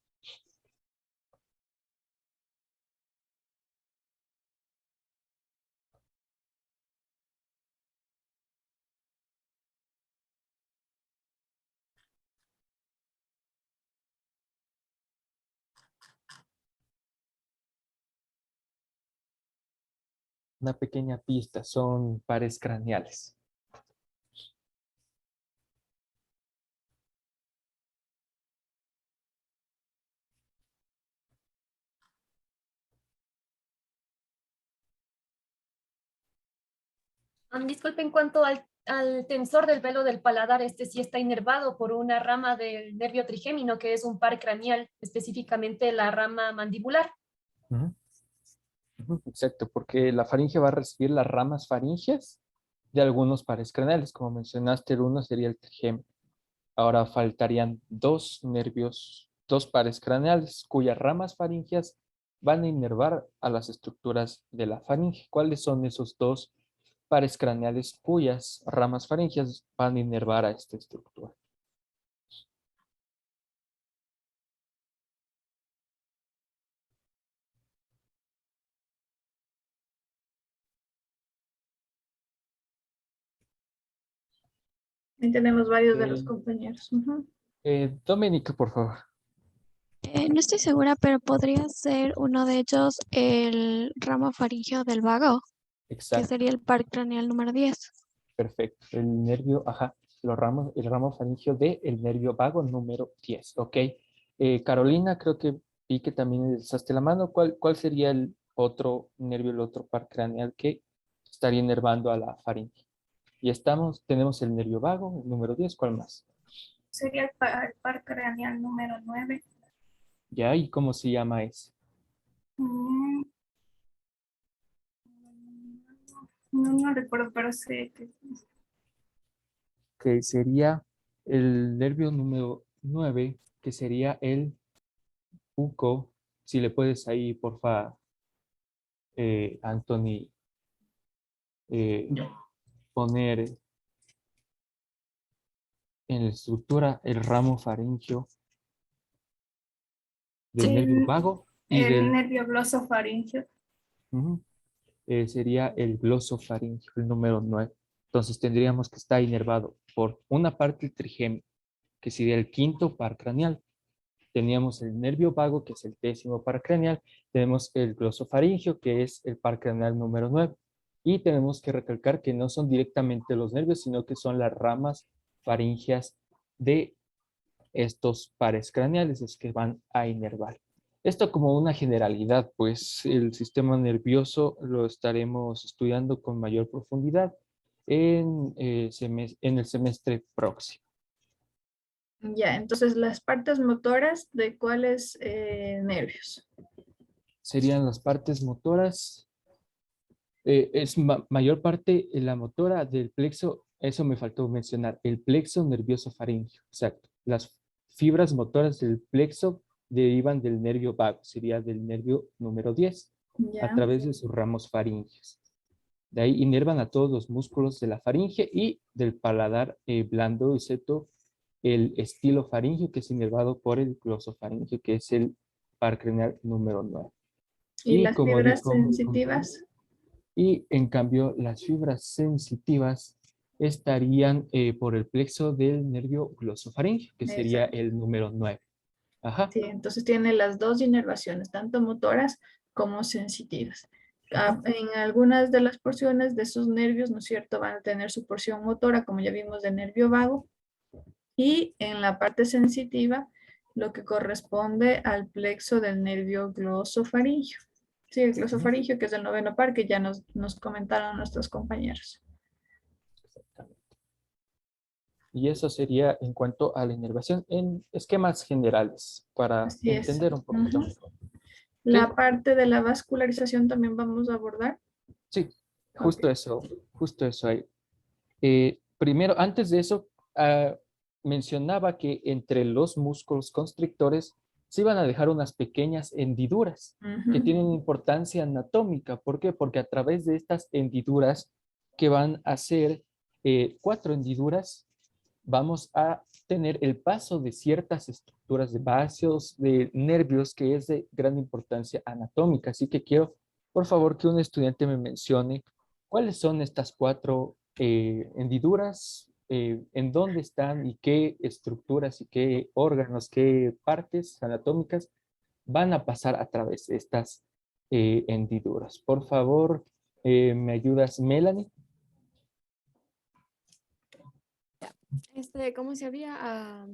[SPEAKER 1] una pequeña pista, son pares craneales.
[SPEAKER 6] Disculpe, en cuanto al tensor del velo del paladar, este sí está inervado por una rama del nervio trigémino, que es un par craneal, específicamente la rama mandibular.
[SPEAKER 1] Ujú. Ujú, exacto, porque la faringe va a recibir las ramas faringeas de algunos pares craneales. Como mencionaste, el uno sería el trigémino. Ahora faltarían dos nervios, dos pares craneales, cuyas ramas faringeas van a inervar a las estructuras de la faringe. ¿Cuáles son esos dos pares craneales cuyas ramas faringeas van a inervar a esta estructura?
[SPEAKER 2] Ahí tenemos varios de los
[SPEAKER 1] Eh,
[SPEAKER 2] compañeros. Ujú.
[SPEAKER 1] Doménica, por favor.
[SPEAKER 11] No estoy segura, pero podría ser uno de ellos el ramo faríngeo del vago, que
[SPEAKER 1] Exacto,
[SPEAKER 11] sería el par craneal número 10.
[SPEAKER 1] perfecto. El nervio, ajá, el ramo faríngeo del nervio vago número 10. Ok. Carolina, creo que vi que también alzaste la mano. ¿Cuál sería el otro nervio, el otro par craneal que estaría inervando a la faringe? Y tenemos el nervio vago, el número 10. ¿Cuál más?
[SPEAKER 7] Sería el par craneal número 9.
[SPEAKER 1] ¿Ya? ¿Y cómo se llama ese?
[SPEAKER 7] No recuerdo, pero sé que
[SPEAKER 1] Que sería el nervio número 9, que sería el buco. Si le puedes ahí, porfa, Anthony, eh,
[SPEAKER 3] Ya.
[SPEAKER 1] poner en la estructura el ramo faríngeo del
[SPEAKER 7] sí,
[SPEAKER 1] nervio vago y
[SPEAKER 7] el
[SPEAKER 1] del,
[SPEAKER 7] nervio glosofaríngeo.
[SPEAKER 1] ujú, sería el glosofaríngeo, el número 9. Entonces tendríamos que estar inervado por una parte el trigémino, que sería el quinto par craneal. Teníamos el nervio vago, que es el décimo par craneal. Tenemos el glosofaríngeo, que es el par craneal número 9. Y tenemos que recalcar que no son directamente los nervios, sino que son las ramas faríngeas de estos pares craneales los que van a inervar. Esto como una generalidad, pues el sistema nervioso lo estaremos estudiando con mayor profundidad en el semestre próximo.
[SPEAKER 2] Ya, entonces las partes motoras de cuáles nervios.
[SPEAKER 1] Serían las partes motoras, mayor parte la motora del plexo, eso me faltó mencionar, el plexo nervioso faríngeo, exacto. Las fibras motoras del plexo derivan del nervio vago, sería del nervio número 10, a
[SPEAKER 2] Ya,
[SPEAKER 1] través de sus ramos faríngeos. De ahí inervan a todos los músculos de la faringe y del paladar blando, excepto el estilo faríngeo, que es inervado por el glosofaríngeo, que es el par craneal número 9.
[SPEAKER 2] y
[SPEAKER 1] Y
[SPEAKER 2] las
[SPEAKER 1] como
[SPEAKER 2] fibras
[SPEAKER 1] dijo,
[SPEAKER 2] sensitivas.
[SPEAKER 1] y en cambio las fibras sensitivas estarían por el plexo del nervio glosofaríngeo, que sería
[SPEAKER 2] Exacto.
[SPEAKER 1] el número 9. Ajá.
[SPEAKER 2] Sí, entonces tiene las dos inervaciones, tanto motoras como sensitivas. En algunas de las porciones de esos nervios, ¿no es cierto?, van a tener su porción motora, como ya vimos, del nervio vago, y en la parte sensitiva, lo que corresponde al plexo del nervio glosofaríngeo. Sí, el glosofaríngeo, que es el noveno par, que ya nos comentaron nuestros compañeros.
[SPEAKER 1] Y eso sería en cuanto a la inervación en esquemas generales, para
[SPEAKER 2] Así es.
[SPEAKER 1] entender un poquito
[SPEAKER 2] Ujú.
[SPEAKER 1] mejor.
[SPEAKER 2] La
[SPEAKER 1] ¿Ok?
[SPEAKER 2] parte de la vascularización también vamos a abordar.
[SPEAKER 1] Sí,
[SPEAKER 2] Ok.
[SPEAKER 1] justo eso ahí. Primero, antes de eso, mencionaba que entre los músculos constrictores se iban a dejar unas pequeñas hendiduras que
[SPEAKER 2] Ujú.
[SPEAKER 1] tienen importancia anatómica. ¿Por qué? Porque a través de estas hendiduras, que van a ser 4 hendiduras, vamos a tener el paso de ciertas estructuras de vasos, de nervios, que es de gran importancia anatómica. Así que quiero, por favor, que un estudiante me mencione cuáles son estas 4 hendiduras, en dónde están y qué estructuras y qué órganos, qué partes anatómicas van a pasar a través de estas hendiduras. Por favor, ¿Me ayudas, Melanie?
[SPEAKER 12] Como se había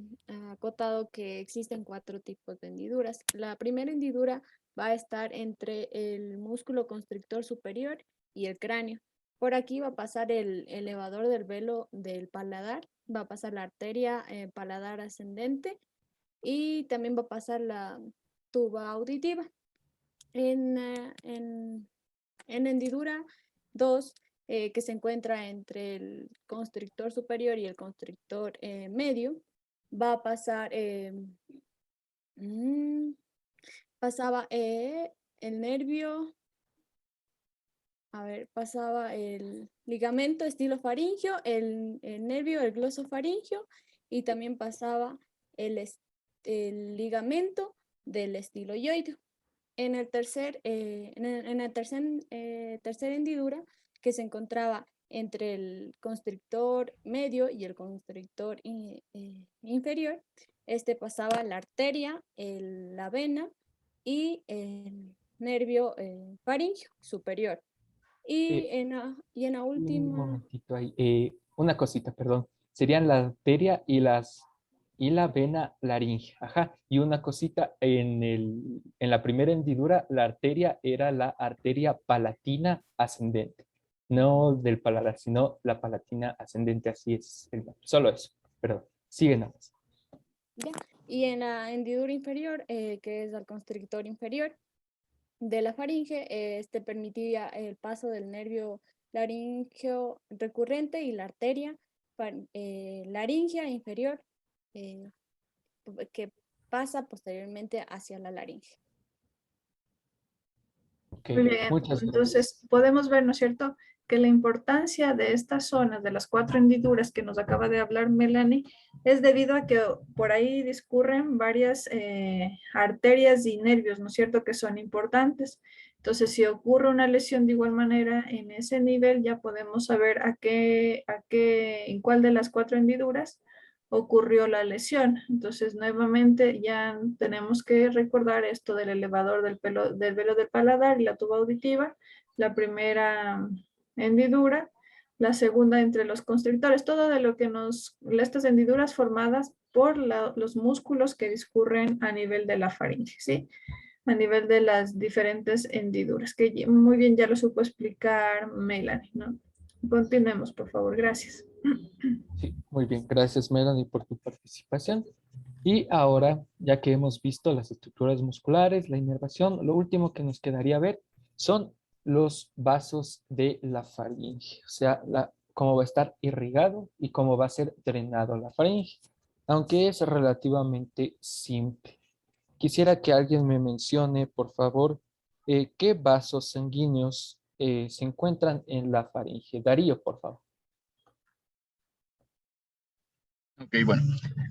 [SPEAKER 12] acotado que existen 4 tipos de hendiduras. La primera hendidura va a estar entre el músculo constrictor superior y el cráneo. Por aquí va a pasar el elevador del velo del paladar, va a pasar la arteria paladar ascendente y también va a pasar la tuba auditiva. En hendidura 2, que se encuentra entre el constrictor superior y el constrictor medio, va a pasar, pasaba el nervio, pasaba el ligamento estilofaringio, el nervio, el glosofaringio, y también pasaba el ligamento del estiloioideo. En el tercer tercera hendidura, que se encontraba entre el constrictor medio y el constrictor inferior, pasaba la arteria, la vena y el nervio faríngeo superior. Y en la
[SPEAKER 1] Un
[SPEAKER 12] última...
[SPEAKER 1] momentito ahí. Una cosita, perdón. Serían la arteria y la vena laríngea. Ajá. Y una cosita, en la primera hendidura, la arteria era la arteria palatina ascendente. No del paladar, sino la palatina ascendente. Así es el nombre. Solo eso. Perdón. Sigue nada más.
[SPEAKER 12] Ya. Y en la hendidura inferior, que es el constrictor inferior de la faringe, permitía el paso del nervio laríngeo recurrente y la arteria laríngea inferior, que pasa posteriormente hacia la laringe.
[SPEAKER 1] Ok,
[SPEAKER 2] Muy bien,
[SPEAKER 1] muchas gracias.
[SPEAKER 2] entonces podemos ver, ¿no es cierto?, que la importancia de estas zonas, de las 4 hendiduras que nos acaba de hablar Melanie, es debido a que por ahí discurren varias arterias y nervios, ¿no es cierto?, que son importantes. Entonces, si ocurre una lesión de igual manera en ese nivel, ya podemos saber en cuál de las 4 hendiduras ocurrió la lesión. Entonces, nuevamente ya tenemos que recordar esto del elevador del velo del paladar y la tuba auditiva, la primera hendidura, la segunda entre los constrictores, todo de lo que estas hendiduras formadas por los músculos que discurren a nivel de la faringe, ¿sí? A nivel de las diferentes hendiduras, que muy bien ya lo supo explicar Melanie, ¿no? Continuemos, por favor, gracias.
[SPEAKER 1] Sí, muy bien. Gracias, Melanie, por tu participación. Y ahora, ya que hemos visto las estructuras musculares, la inervación, lo último que nos quedaría ver son los vasos de la faringe, o sea, cómo va a estar irrigado y cómo va a ser drenado la faringe, aunque es relativamente simple. Quisiera que alguien me mencione, por favor, qué vasos sanguíneos se encuentran en la faringe. Darío, por favor.
[SPEAKER 13] Ok, bueno,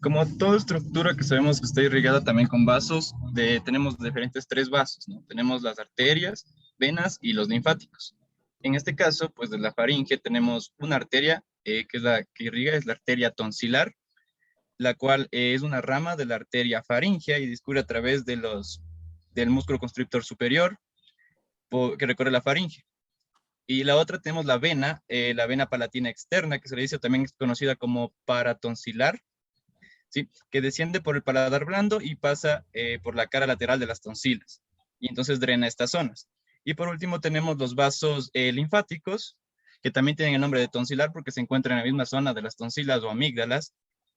[SPEAKER 13] como toda estructura que sabemos que está irrigada también con vasos, tenemos diferentes 3 vasos, ¿no? Tenemos las arterias, venas y los linfáticos. En este caso, pues de la faringe tenemos una arteria que es la que irriga, es la arteria tonsilar, la cual es una rama de la arteria faríngea y discurre a través del músculo constrictor superior que recorre la faringe. Y la otra tenemos la vena palatina externa, que se le dice también conocida como paratonsilar, ¿sí? Que desciende por el paladar blando y pasa por la cara lateral de las tonsilas. Y entonces drena estas zonas. Y por último tenemos los vasos linfáticos, que también tienen el nombre de tonsilar porque se encuentran en la misma zona de las tonsilas o amígdalas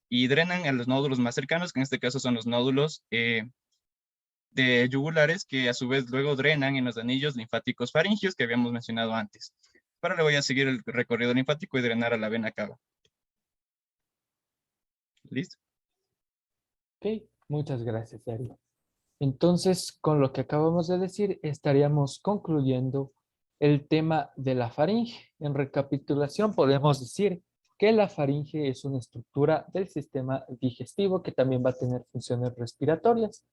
[SPEAKER 13] y drenan a los nódulos más cercanos, que en este caso son los nódulos de yugulares, que a su vez luego drenan en los anillos linfáticos faringios que habíamos mencionado antes. Ahora le voy a seguir el recorrido linfático y drenar a la vena cava. ¿Listo?
[SPEAKER 1] Ok, muchas gracias, Darío. Entonces, con lo que acabamos de decir, estaríamos concluyendo el tema de la faringe. En recapitulación, podemos decir que la faringe es una estructura del sistema digestivo que también va a tener funciones respiratorias,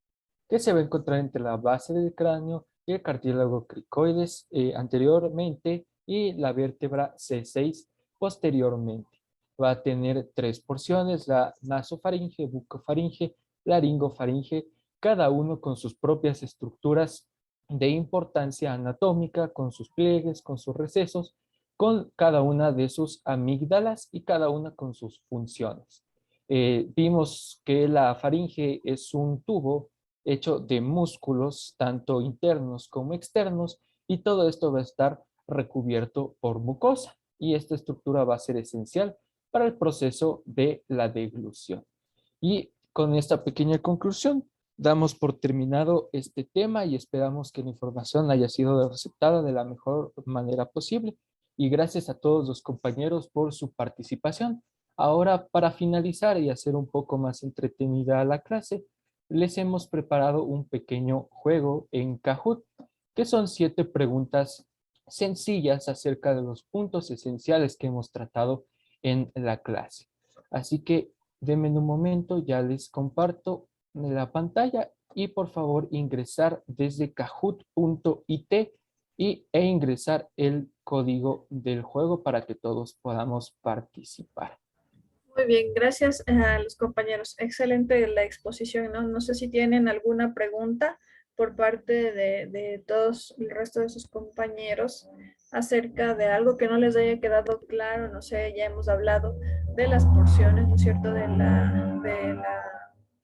[SPEAKER 1] que se va a encontrar entre la base del cráneo y el cartílago cricoides anteriormente y la vértebra C6 posteriormente. Va a tener 3 porciones, la nasofaringe, bucofaringe, laringofaringe, cada uno con sus propias estructuras de importancia anatómica, con sus pliegues, con sus recesos, con cada una de sus amígdalas y cada una con sus funciones. Vimos que la faringe es un tubo hecho de músculos, tanto internos como externos, y todo esto va a estar recubierto por mucosa, y esta estructura va a ser esencial para el proceso de la deglución. Y con esta pequeña conclusión, damos por terminado este tema y esperamos que la información haya sido aceptada de la mejor manera posible. Y gracias a todos los compañeros por su participación. Ahora, para finalizar y hacer un poco más entretenida la clase, les hemos preparado un pequeño juego en Kahoot, que son 7 preguntas sencillas acerca de los puntos esenciales que hemos tratado en la clase. Así que denme un momento, ya les comparto la pantalla y por favor ingresar desde kahoot.it e ingresar el código del juego para que todos podamos participar.
[SPEAKER 2] Muy bien, gracias a los compañeros. Excelente la exposición, ¿no? No sé si tienen alguna pregunta por parte de todos el resto de sus compañeros acerca de algo que no les haya quedado claro. No sé, ya hemos hablado de las porciones, ¿no es cierto?, de la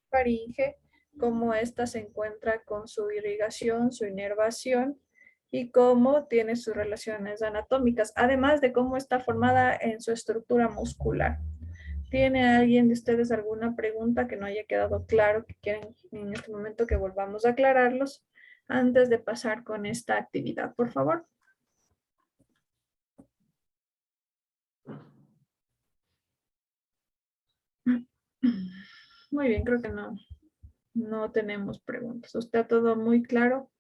[SPEAKER 2] faringe, cómo ésta se encuentra con su irrigación, su inervación y cómo tiene sus relaciones anatómicas, además de cómo está formada en su estructura muscular. ¿Tiene alguien de ustedes alguna pregunta que no haya quedado claro, que quieren en este momento que volvamos a aclararlos antes de pasar con esta actividad, por favor? Muy bien, creo que no tenemos preguntas. ¿Está todo muy claro?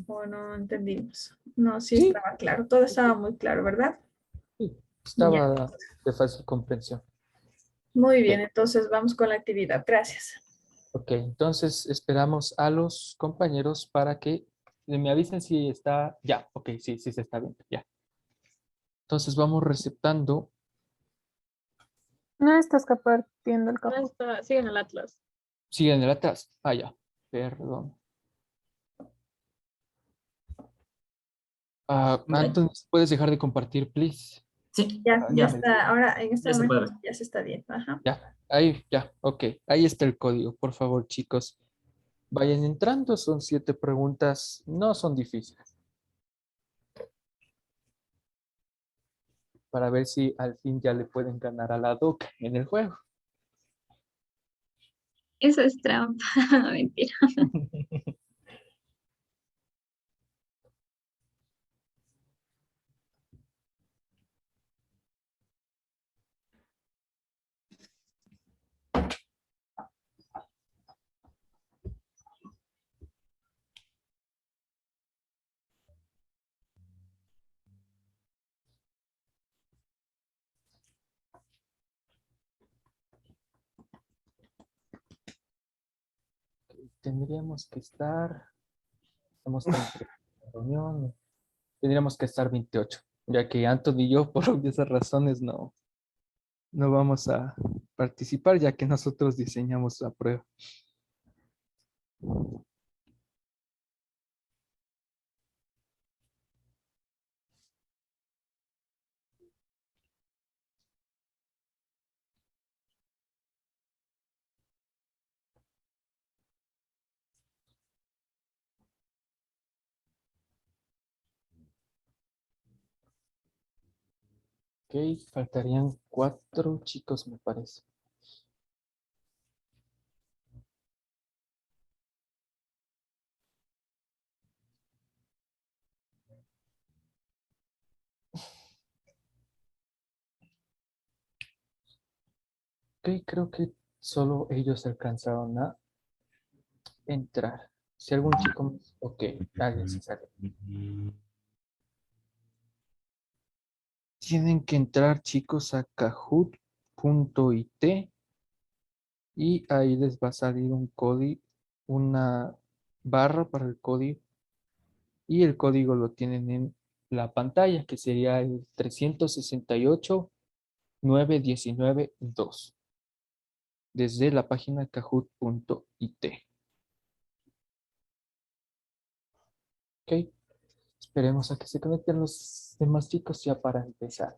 [SPEAKER 2] ¿O no entendimos? No, sí estaba claro. Todo estaba muy claro, ¿verdad?
[SPEAKER 1] Sí,
[SPEAKER 2] Ya.
[SPEAKER 1] estaba de fácil comprensión.
[SPEAKER 2] Muy bien, entonces vamos con la actividad. Gracias.
[SPEAKER 1] Ok, entonces esperamos a los compañeros para que me avisen si está ya. Ok, sí, sí se está viendo, ya. Entonces vamos receptando.
[SPEAKER 10] No estás compartiendo el
[SPEAKER 12] No
[SPEAKER 10] Kahoot.
[SPEAKER 12] está, sigue en el Atlas.
[SPEAKER 1] Sigue en el atrás. Ah, ya. Perdón. Anton, ¿puedes dejar de compartir, please?
[SPEAKER 3] Sí,
[SPEAKER 2] Ya
[SPEAKER 3] ya,
[SPEAKER 2] está. Ahora, en este
[SPEAKER 3] ya se puede
[SPEAKER 2] momento,
[SPEAKER 3] ver.
[SPEAKER 2] ya se está bien. Ajá.
[SPEAKER 1] Ya, ahí, ya, ok. Ahí está el código. Por favor, chicos, vayan entrando. Son 7 preguntas. No son difíciles. Para ver si al fin ya le pueden ganar a la doc en el juego.
[SPEAKER 11] Eso es trampa, mentira.
[SPEAKER 1] Tendríamos que estar, estamos con la reunión, tendríamos que estar 28, ya que Anthony y yo, por obvias razones, no vamos a participar, ya que nosotros diseñamos la prueba. Ok, faltarían 4 chicos, me parece. Ok, creo que solo ellos alcanzaron a entrar. Si algún chico más, ok, alguien se sale. Tienen que entrar, chicos, a kahoot.it y ahí les va a salir un código, una barra para el código, y el código lo tienen en la pantalla, que sería el 368-919-2 desde la página kahoot.it. Ok, esperemos a que se conecten los demás chicos ya para empezar.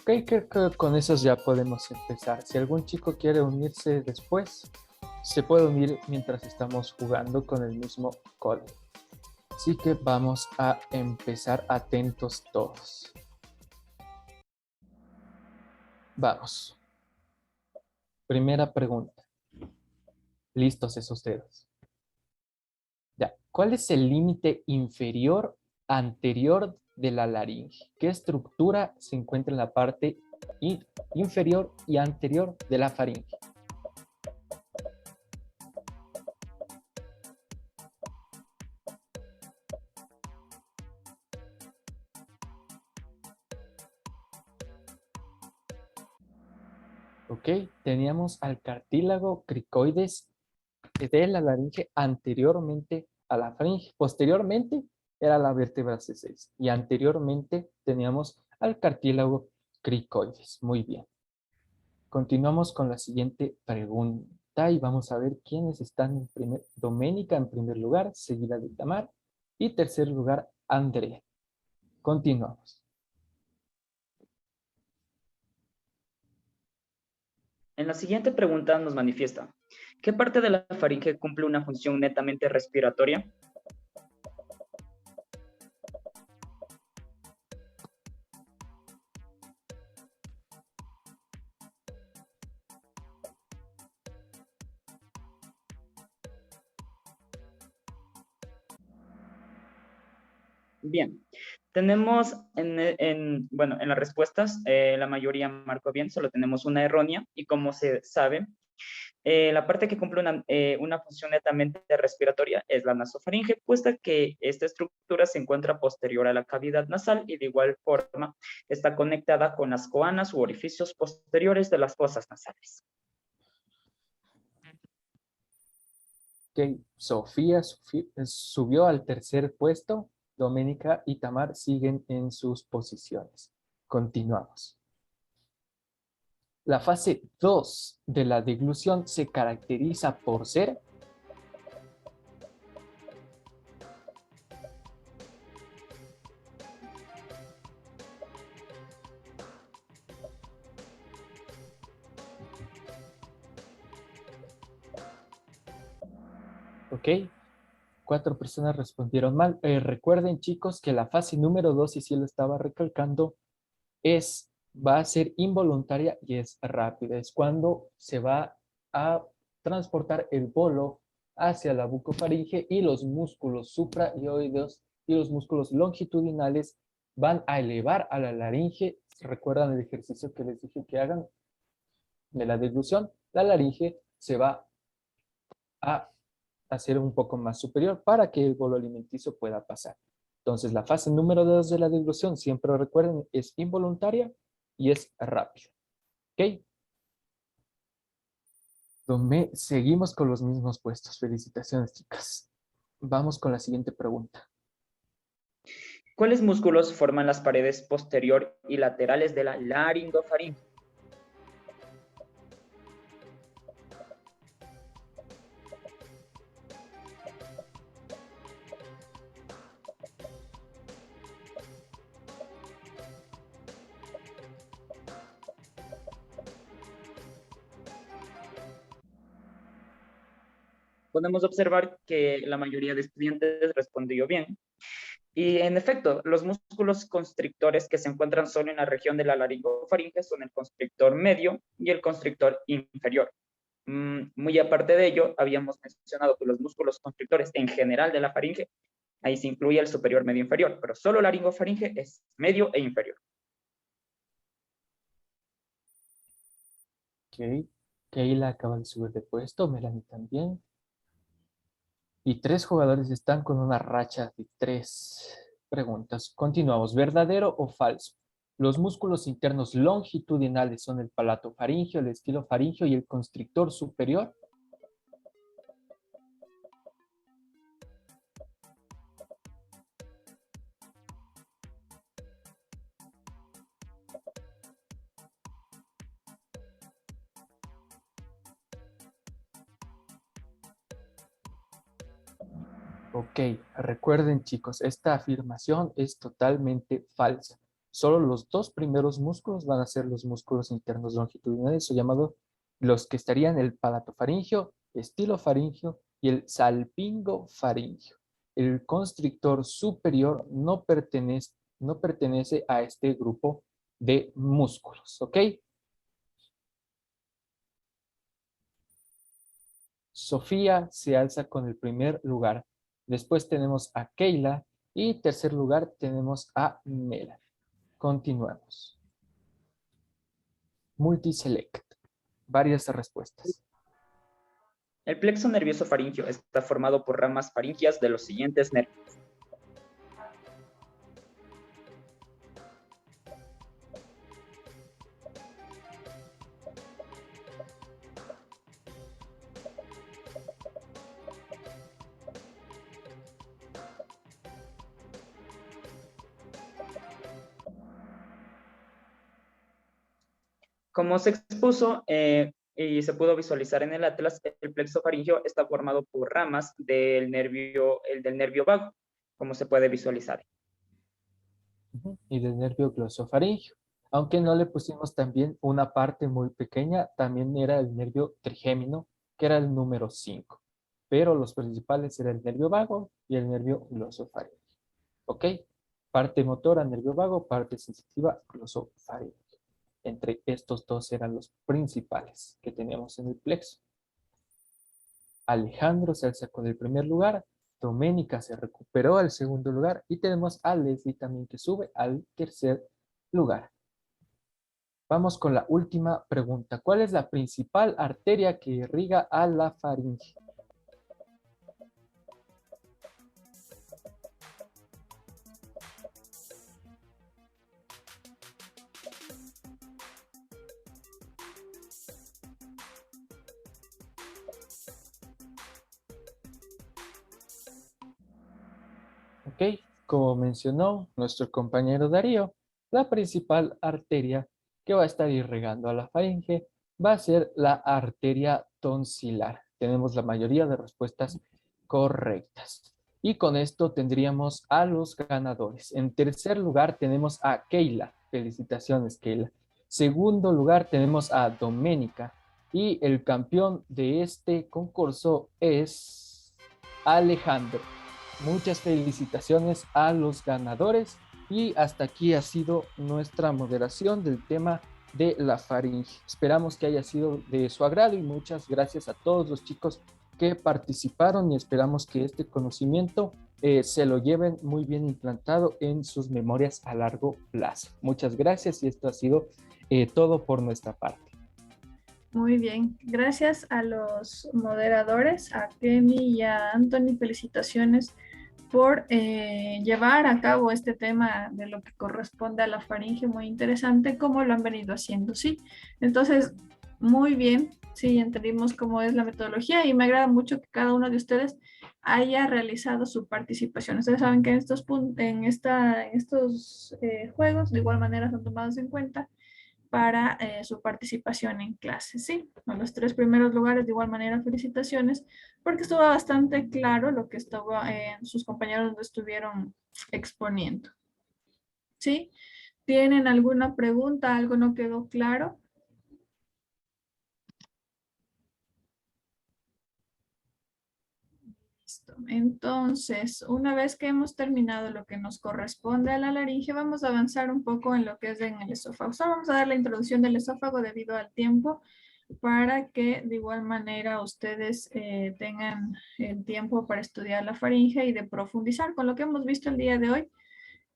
[SPEAKER 1] Ok, creo que con esos ya podemos empezar. Si algún chico quiere unirse después, se puede unir mientras estamos jugando con el mismo código. Así que vamos a empezar, atentos todos. Vamos. Primera pregunta. Listos esos dedos. Ya. ¿Cuál es el límite inferior anterior de la laringe? ¿Qué estructura se encuentra en la parte inferior y anterior de la faringe? Ok, teníamos al cartílago cricoides de la laringe anteriormente a la faringe. Posteriormente era la vértebra C6 y anteriormente teníamos al cartílago cricoides. Muy bien. Continuamos con la siguiente pregunta y vamos a ver quiénes están en primer. Doménica en primer lugar, seguida de Tamar y tercer lugar Andrea. Continuamos.
[SPEAKER 3] En la siguiente pregunta nos manifiesta, ¿qué parte de la faringe cumple una función netamente respiratoria? Bien, tenemos bueno, en las respuestas, la mayoría marcó bien, solo tenemos una errónea y como se sabe, la parte que cumple una función netamente respiratoria es la nasofaringe, puesto que esta estructura se encuentra posterior a la cavidad nasal y de igual forma está conectada con las coanas u orificios posteriores de las fosas nasales.
[SPEAKER 1] Ok, Sofía subió al tercer puesto. Doménica y Tamar siguen en sus posiciones. Continuamos. La fase 2 de la deglución se caracteriza por ser ok. 4 personas respondieron mal. Recuerden, chicos, que la fase número 2, y si lo estaba recalcando, va a ser involuntaria y es rápida. Es cuando se va a transportar el bolo hacia la bucofaringe y los músculos supraioideos y los músculos longitudinales van a elevar a la laringe. ¿Recuerdan el ejercicio que les dije que hagan de la deglución? La laringe se va a hacer un poco más superior para que el bolo alimenticio pueda pasar. Entonces, la fase número 2 de la deglución, siempre recuerden, es involuntaria y es rápida. ¿Ok? Seguimos con los mismos puestos. Felicitaciones, chicas. Vamos con la siguiente pregunta.
[SPEAKER 14] ¿Cuáles músculos forman las paredes posterior y laterales de la laringofaringe? Podemos observar que la mayoría de estudiantes respondió bien. Y en efecto, los músculos constrictores que se encuentran solo en la región de la laringofaringe son el constrictor medio y el constrictor inferior. Muy aparte de ello, habíamos mencionado que los músculos constrictores en general de la faringe, ahí se incluye el superior, medio, inferior, pero solo la laringofaringe es medio e inferior.
[SPEAKER 1] Ok, Keila acaba de subir de puesto, Melanie también. Y 3 jugadores están con una racha de 3 preguntas. Continuamos. ¿Verdadero o falso? Los músculos internos longitudinales son el palatofaringeo, el estilofaringeo y el constrictor superior. Ok, recuerden chicos, esta afirmación es totalmente falsa. Solo los 2 primeros músculos van a ser los músculos internos longitudinales, o llamados los que estarían el palatofaringeo, estilofaringeo y el salpingofaringeo. El constrictor superior no pertenece a este grupo de músculos, ¿ok? Sofía se alza con el primer lugar. Después tenemos a Keila y tercer lugar tenemos a Melanie. Continuamos. Multiselect. Varias respuestas.
[SPEAKER 14] El plexo nervioso faríngeo está formado por ramas faringias de los siguientes nervios. Como se expuso y se pudo visualizar en el atlas, el plexo faríngeo está formado por ramas del nervio vago, como se puede visualizar.
[SPEAKER 1] Y del nervio glosofaríngeo. Aunque no le pusimos también una parte muy pequeña, también era el nervio trigémino, que era el número 5. Pero los principales eran el nervio vago y el nervio glosofaríngeo. ¿Ok? Parte motora, nervio vago, parte sensitiva, glosofaríngeo. Entre estos 2 eran los principales que teníamos en el plexo. Alejandro se alza con el primer lugar. Doménica se recuperó al segundo lugar. Y tenemos a Leslie también que sube al tercer lugar. Vamos con la última pregunta. ¿Cuál es la principal arteria que irriga a la faringe? Ok, como mencionó nuestro compañero Darío, la principal arteria que va a estar irrigando a la faringe va a ser la arteria tonsilar. Tenemos la mayoría de respuestas correctas. Y con esto tendríamos a los ganadores. En tercer lugar tenemos a Keila. Felicitaciones, Keila. Segundo lugar tenemos a Doménica. Y el campeón de este concurso es Alejandro. Muchas felicitaciones a los ganadores y hasta aquí ha sido nuestra moderación del tema de la faringe. Esperamos que haya sido de su agrado y muchas gracias a todos los chicos que participaron y esperamos que este conocimiento se lo lleven muy bien implantado en sus memorias a largo plazo. Muchas gracias y esto ha sido todo por nuestra parte.
[SPEAKER 2] Muy bien, gracias a los moderadores, a Kenny y a Anthony, felicitaciones por llevar a cabo este tema de lo que corresponde a la faringe, muy interesante, como lo han venido haciendo, ¿sí? Entonces, muy bien, sí, entendimos cómo es la metodología y me agrada mucho que cada uno de ustedes haya realizado su participación. Ustedes saben que en estos juegos de igual manera son tomados en cuenta para su participación en clase, ¿sí? En los 3 primeros lugares de igual manera felicitaciones porque estuvo bastante claro lo que sus compañeros lo estuvieron exponiendo, ¿sí? ¿Tienen alguna pregunta? ¿Algo no quedó claro? Listo. Entonces, una vez que hemos terminado lo que nos corresponde a la laringe, vamos a avanzar un poco en lo que es en el esófago. Solo vamos a dar la introducción del esófago debido al tiempo para que de igual manera ustedes tengan el tiempo para estudiar la faringe y de profundizar con lo que hemos visto el día de hoy.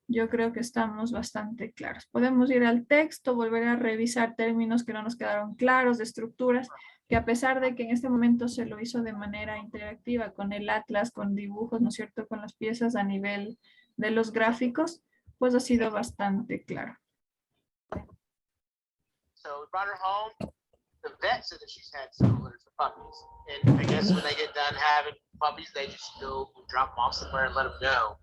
[SPEAKER 2] Yo creo que estamos bastante claros. Podemos ir al texto, volver a revisar términos que no nos quedaron claros, de estructuras, que a pesar de que en este momento se lo hizo de manera interactiva con el atlas, con dibujos, ¿no es cierto?, con las piezas a nivel de los gráficos, pues ha sido bastante claro.
[SPEAKER 15] So we brought her home. The vet said that she's had several litters of puppies. And I guess when they get done having puppies, they just go drop them off somewhere and let them go.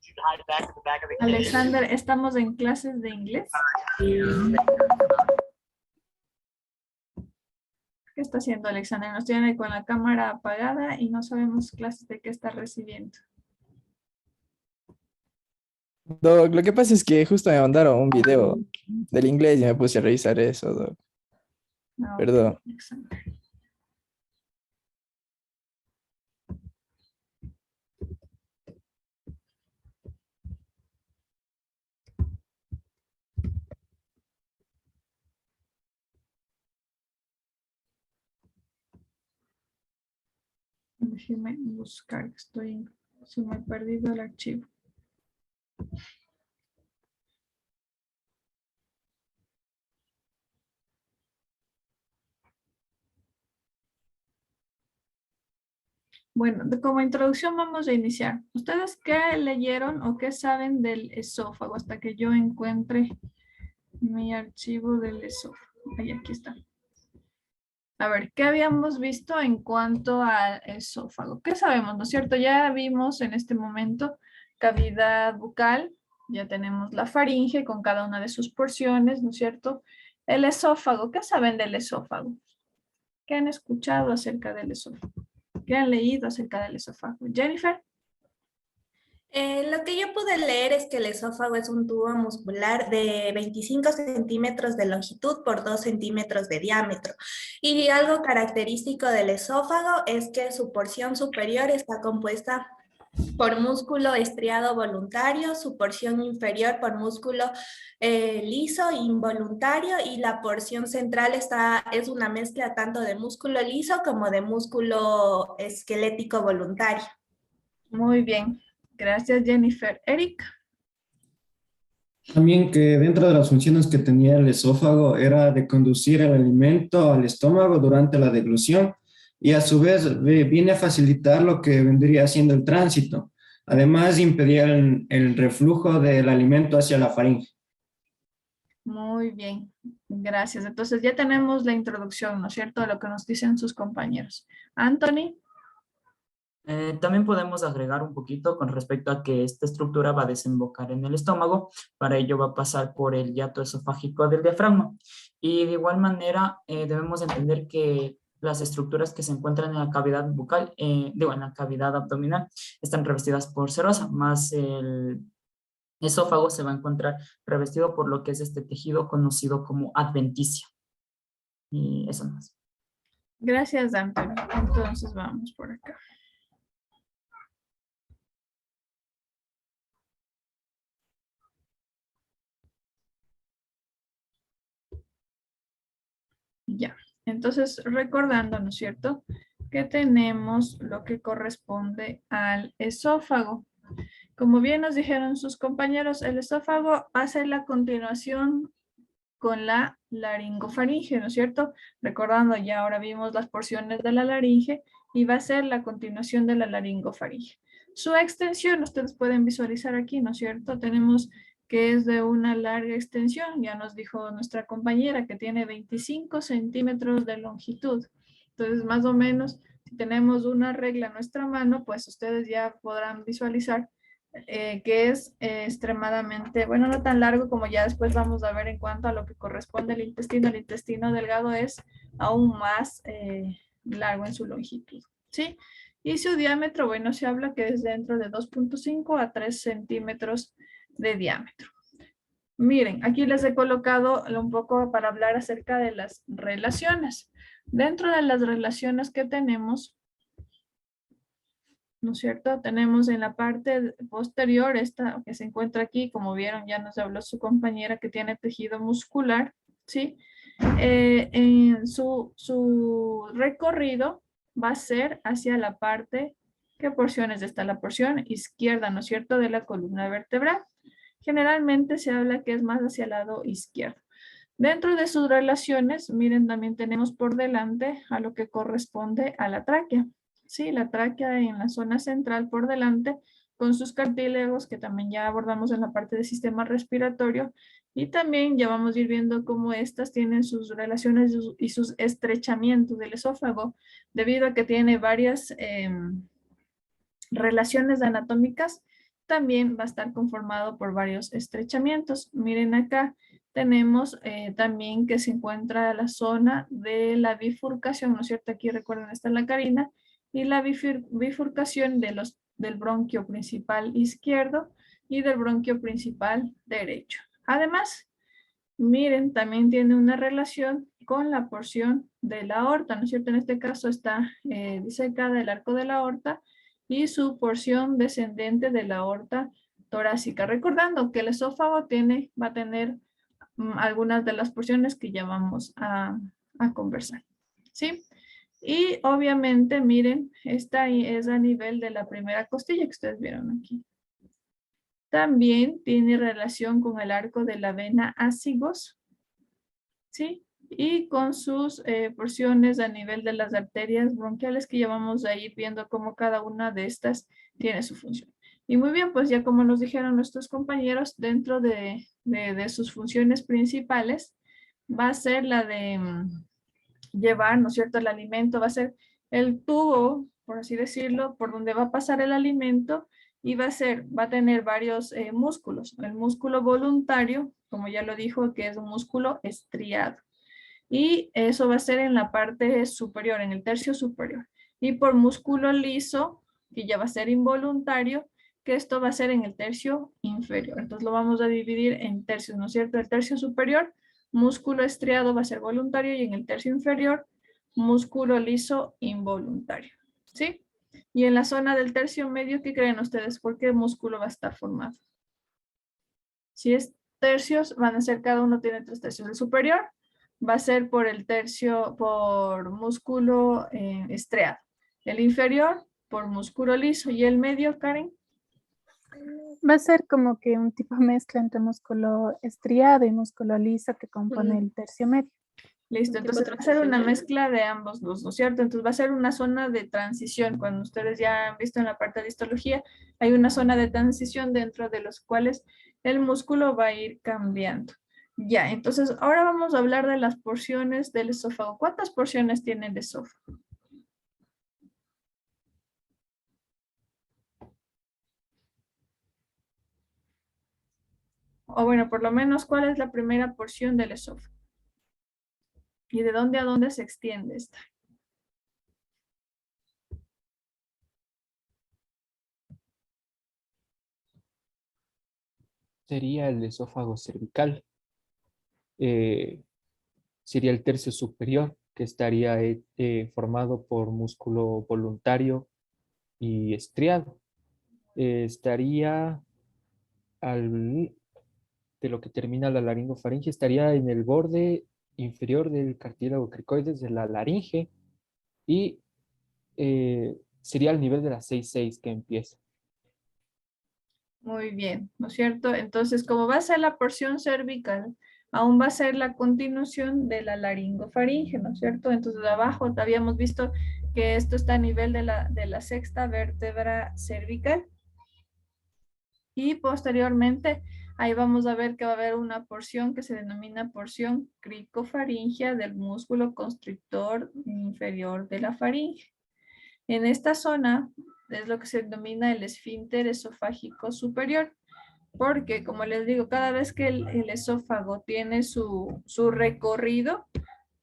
[SPEAKER 15] You can hide it back in the back of the cage.
[SPEAKER 2] Alexander, ¿estamos en clases de inglés? ¿Qué está haciendo Alexander? Nos tiene con la cámara apagada y no sabemos clases de qué está recibiendo.
[SPEAKER 16] Doc, lo que pasa es que justo me mandaron un video del inglés y me puse a revisar eso, Doc.
[SPEAKER 2] No,
[SPEAKER 16] Perdón.
[SPEAKER 2] Alexander. Déjeme buscar, se me ha perdido el archivo. Bueno, como introducción vamos a iniciar. ¿Ustedes qué leyeron o qué saben del esófago? Hasta que yo encuentre mi archivo del esófago. Ahí, aquí está. A ver, ¿qué habíamos visto en cuanto al esófago? ¿Qué sabemos, no es cierto? Ya vimos en este momento cavidad bucal, ya tenemos la faringe con cada una de sus porciones, ¿no es cierto? El esófago, ¿qué saben del esófago? ¿Qué han escuchado acerca del esófago? ¿Qué han leído acerca del esófago? Jennifer.
[SPEAKER 17] Lo que yo pude leer es que el esófago es un tubo muscular de 25 centímetros de longitud por 2 centímetros de diámetro. Y algo característico del esófago es que su porción superior está compuesta por músculo estriado voluntario, su porción inferior por músculo liso involuntario y la porción central es una mezcla tanto de músculo liso como de músculo esquelético voluntario.
[SPEAKER 2] Muy bien. Gracias, Jennifer. Eric.
[SPEAKER 18] También que dentro de las funciones que tenía el esófago era de conducir el alimento al estómago durante la deglución y a su vez viene a facilitar lo que vendría siendo el tránsito. Además, impedía el reflujo del alimento hacia la faringe.
[SPEAKER 2] Muy bien, gracias. Entonces ya tenemos la introducción, ¿no es cierto?, de lo que nos dicen sus compañeros. Anthony.
[SPEAKER 3] También podemos agregar un poquito con respecto a que esta estructura va a desembocar en el estómago. Para ello va a pasar por el hiato esofágico del diafragma. Y de igual manera debemos entender que las estructuras que se encuentran en la cavidad bucal, en la cavidad abdominal, están revestidas por serosa, más el esófago se va a encontrar revestido por lo que es este tejido conocido como adventicia. Y eso más.
[SPEAKER 2] Gracias, Anthony. Entonces vamos por acá. Ya, entonces recordando, ¿no es cierto?, que tenemos lo que corresponde al esófago. Como bien nos dijeron sus compañeros, el esófago hace la continuación con la laringofaringe, ¿no es cierto? Recordando, ya ahora vimos las porciones de la laringe y va a ser la continuación de la laringofaringe. Su extensión, ustedes pueden visualizar aquí, ¿no es cierto? Tenemos que es de una larga extensión, ya nos dijo nuestra compañera que tiene 25 centímetros de longitud. Entonces, más o menos, tenemos una regla en nuestra mano, pues ustedes ya podrán visualizar que es extremadamente, bueno, no tan largo como ya después vamos a ver en cuanto a lo que corresponde al intestino. El intestino delgado es aún más largo en su longitud, ¿sí? Y su diámetro, bueno, se habla que es dentro de 2.5 a 3 centímetros de diámetro. Miren, aquí les he colocado un poco para hablar acerca de las relaciones. Dentro de las relaciones que tenemos, ¿no es cierto? Tenemos en la parte posterior, esta que se encuentra aquí, como vieron, ya nos habló su compañera que tiene tejido muscular, ¿sí? En su recorrido va a ser hacia la parte, ¿qué porción es esta? La porción izquierda, ¿no es cierto? De la columna vertebral. Generalmente se habla que es más hacia el lado izquierdo. Dentro de sus relaciones, miren, también tenemos por delante a lo que corresponde a la tráquea. Sí, la tráquea en la zona central por delante con sus cartílagos que también ya abordamos en la parte del sistema respiratorio y también ya vamos a ir viendo cómo estas tienen sus relaciones y sus estrechamientos del esófago debido a que tiene varias relaciones anatómicas. También va a estar conformado por varios estrechamientos. Miren acá, tenemos también que se encuentra la zona de la bifurcación, ¿no es cierto? Aquí recuerden, está la carina, y la bifurcación del bronquio principal izquierdo y del bronquio principal derecho. Además, miren, también tiene una relación con la porción de la aorta, ¿no es cierto? En este caso está disecada el arco de la aorta y su porción descendente de la aorta torácica. Recordando que el esófago va a tener algunas de las porciones que ya vamos a conversar, ¿sí? Y obviamente, miren, esta es a nivel de la primera costilla que ustedes vieron aquí. También tiene relación con el arco de la vena acigos, ¿sí? Y con sus porciones a nivel de las arterias bronquiales que ya vamos a ir viendo cómo cada una de estas tiene su función. Y muy bien, pues ya como nos dijeron nuestros compañeros, dentro de sus funciones principales va a ser la de llevar, ¿no es cierto?, el alimento, va a ser el tubo, por así decirlo, por donde va a pasar el alimento y va a tener varios músculos. El músculo voluntario, como ya lo dijo, que es un músculo estriado. Y eso va a ser en la parte superior, en el tercio superior. Y por músculo liso, que ya va a ser involuntario, que esto va a ser en el tercio inferior. Entonces lo vamos a dividir en tercios, ¿no es cierto? El tercio superior, músculo estriado va a ser voluntario y en el tercio inferior, músculo liso involuntario. ¿Sí? Y en la zona del tercio medio, ¿qué creen ustedes? ¿Por qué músculo va a estar formado? Si es tercios, van a ser, cada uno tiene 3 tercios. El superior va a ser por el tercio, por músculo estriado. El inferior, por músculo liso. ¿Y el medio, Karen?
[SPEAKER 10] Va a ser como que un tipo de mezcla entre músculo estriado y músculo liso que compone el tercio medio.
[SPEAKER 2] Listo, entonces va a ser una mezcla de ambos dos, ¿no es cierto? Entonces va a ser una zona de transición. Cuando ustedes ya han visto en la parte de histología, hay una zona de transición dentro de los cuales el músculo va a ir cambiando. Ya, entonces ahora vamos a hablar de las porciones del esófago. ¿Cuántas porciones tiene el esófago? O bueno, por lo menos, ¿cuál es la primera porción del esófago? ¿Y de dónde a dónde se extiende esta?
[SPEAKER 1] Sería el esófago cervical. Sería el tercio superior, que estaría formado por músculo voluntario y estriado. Estaría de lo que termina la laringofaringe, estaría en el borde inferior del cartílago cricoides de la laringe y sería al nivel de la 6-6 que empieza.
[SPEAKER 2] Muy bien, ¿no es cierto? Entonces, como va a ser la porción cervical, aún va a ser la continuación de la laringofaringe, ¿no es cierto? Entonces, de abajo habíamos visto que esto está a nivel de la sexta vértebra cervical. Y posteriormente, ahí vamos a ver que va a haber una porción que se denomina porción cricofaringea del músculo constrictor inferior de la faringe. En esta zona es lo que se denomina el esfínter esofágico superior, porque como les digo, cada vez que el esófago tiene su recorrido,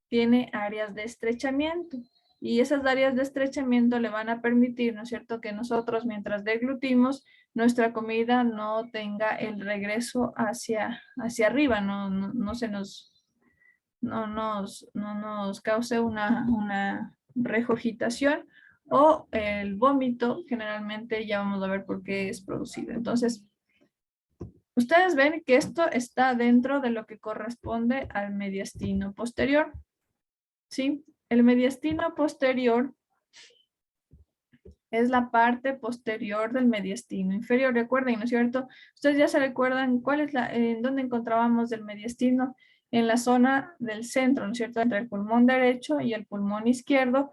[SPEAKER 2] tiene áreas de estrechamiento. Y esas áreas de estrechamiento le van a permitir, ¿no es cierto?, que nosotros mientras deglutimos, nuestra comida no tenga el regreso hacia arriba, no nos cause una regurgitación o el vómito. Generalmente ya vamos a ver por qué es producido. Entonces, ustedes ven que esto está dentro de lo que corresponde al mediastino posterior. ¿Sí? El mediastino posterior es la parte posterior del mediastino inferior. Recuerden, ¿no es cierto? Ustedes ya se recuerdan cuál es en dónde encontrábamos el mediastino, en la zona del centro, ¿no es cierto? Entre el pulmón derecho y el pulmón izquierdo.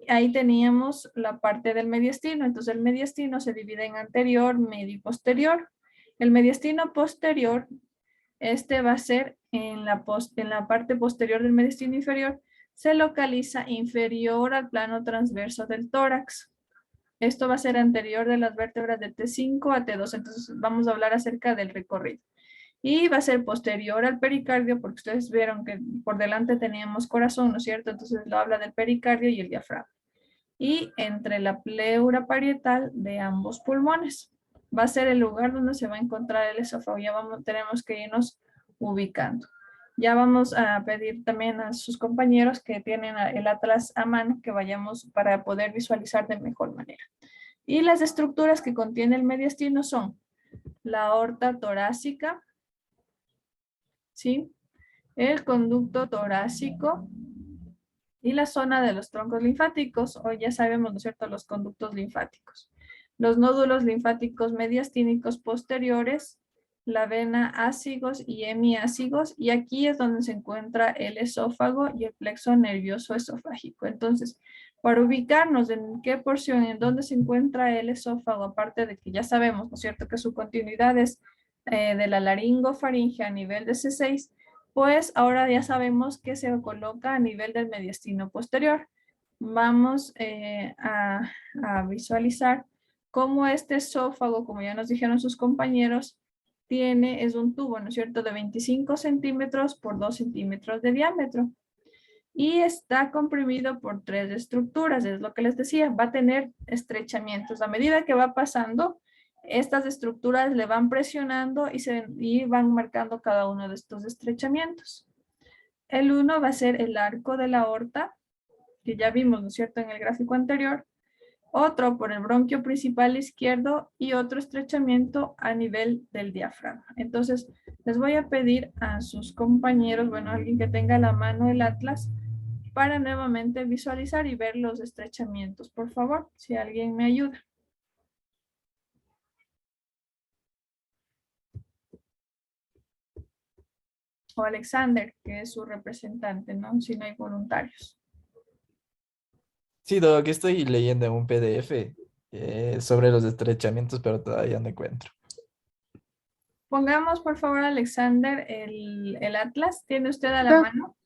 [SPEAKER 2] Ahí teníamos la parte del mediastino. Entonces el mediastino se divide en anterior, medio y posterior. El mediastino posterior, este va a ser en la parte posterior del mediastino inferior, se localiza inferior al plano transverso del tórax. Esto va a ser anterior de las vértebras de T5 a T2. Entonces vamos a hablar acerca del recorrido. Y va a ser posterior al pericardio, porque ustedes vieron que por delante teníamos corazón, ¿no es cierto? Entonces lo habla del pericardio y el diafragma. Y entre la pleura parietal de ambos pulmones. Va a ser el lugar donde se va a encontrar el esófago. Ya tenemos que irnos ubicando. Ya vamos a pedir también a sus compañeros que tienen el atlas a mano que vayamos para poder visualizar de mejor manera. Y las estructuras que contiene el mediastino son la aorta torácica, ¿sí? El conducto torácico y la zona de los troncos linfáticos, o ya sabemos, ¿no es cierto?, los conductos linfáticos. Los nódulos linfáticos mediastínicos posteriores, la vena ácigos y hemiácigos, y aquí es donde se encuentra el esófago y el plexo nervioso esofágico. Entonces, para ubicarnos en qué porción, en dónde se encuentra el esófago, aparte de que ya sabemos, ¿no es cierto?, que su continuidad es de la laringofaringe a nivel de C6, pues ahora ya sabemos que se coloca a nivel del mediastino posterior. Vamos a visualizar cómo este esófago, como ya nos dijeron sus compañeros, es un tubo, ¿no es cierto?, de 25 centímetros por 2 centímetros de diámetro. Y está comprimido por 3 estructuras, es lo que les decía, va a tener estrechamientos. A medida que va pasando, estas estructuras le van presionando y van marcando cada uno de estos estrechamientos. El uno va a ser el arco de la aorta, que ya vimos, ¿no es cierto?, en el gráfico anterior. Otro por el bronquio principal izquierdo y otro estrechamiento a nivel del diafragma. Entonces, les voy a pedir a sus compañeros, bueno, alguien que tenga a la mano el atlas, para nuevamente visualizar y ver los estrechamientos. Por favor, si alguien me ayuda. O Alexander, que es su representante, ¿no? Si no hay voluntarios.
[SPEAKER 16] Sí, Doc, estoy leyendo un PDF sobre los estrechamientos, pero todavía no encuentro.
[SPEAKER 2] Pongamos, por favor, Alexander, el atlas. ¿Tiene usted a la mano?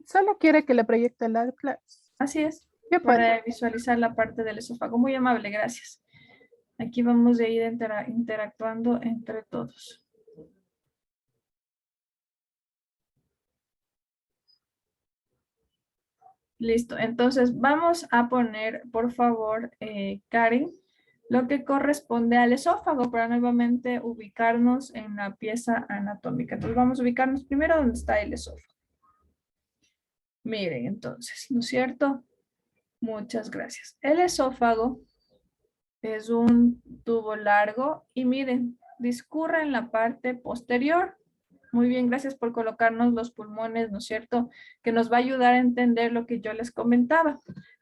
[SPEAKER 10] Solo quiere que le proyecte el atlas.
[SPEAKER 2] Así es.
[SPEAKER 10] Ya
[SPEAKER 2] para visualizar la parte del esófago. Muy amable, gracias. Aquí vamos a ir interactuando entre todos. Listo, entonces vamos a poner, por favor, Karen, lo que corresponde al esófago para nuevamente ubicarnos en la pieza anatómica. Entonces vamos a ubicarnos primero donde está el esófago. Miren, entonces, ¿no es cierto? Muchas gracias. El esófago es un tubo largo y miren, discurre en la parte posterior. Muy bien, gracias por colocarnos los pulmones, ¿no es cierto? Que nos va a ayudar a entender lo que yo les comentaba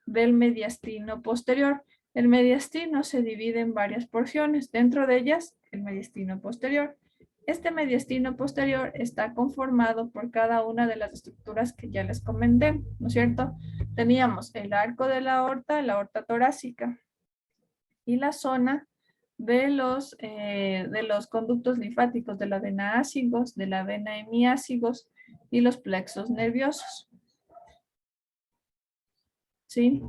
[SPEAKER 2] del mediastino posterior. El mediastino se divide en varias porciones, dentro de ellas el mediastino posterior. Este mediastino posterior está conformado por cada una de las estructuras que ya les comenté, ¿no es cierto? Teníamos el arco de la aorta torácica y la zona de los conductos linfáticos de la vena ácigos, de la vena hemiácigos y los plexos nerviosos. ¿Sí?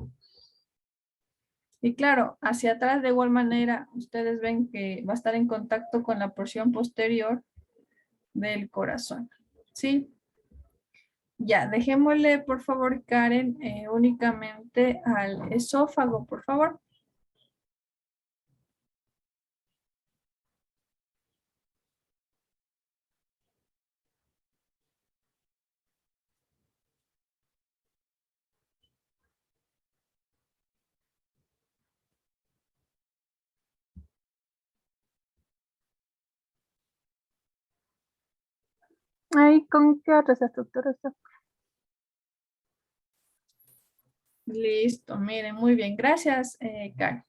[SPEAKER 2] Y claro, hacia atrás de igual manera, ustedes ven que va a estar en contacto con la porción posterior del corazón. ¿Sí? Ya, dejémosle, por favor, Karen, únicamente al esófago, por favor.
[SPEAKER 10] Ahí, ¿con qué otras estructuras?
[SPEAKER 2] Listo, miren, muy bien. Gracias, Karen.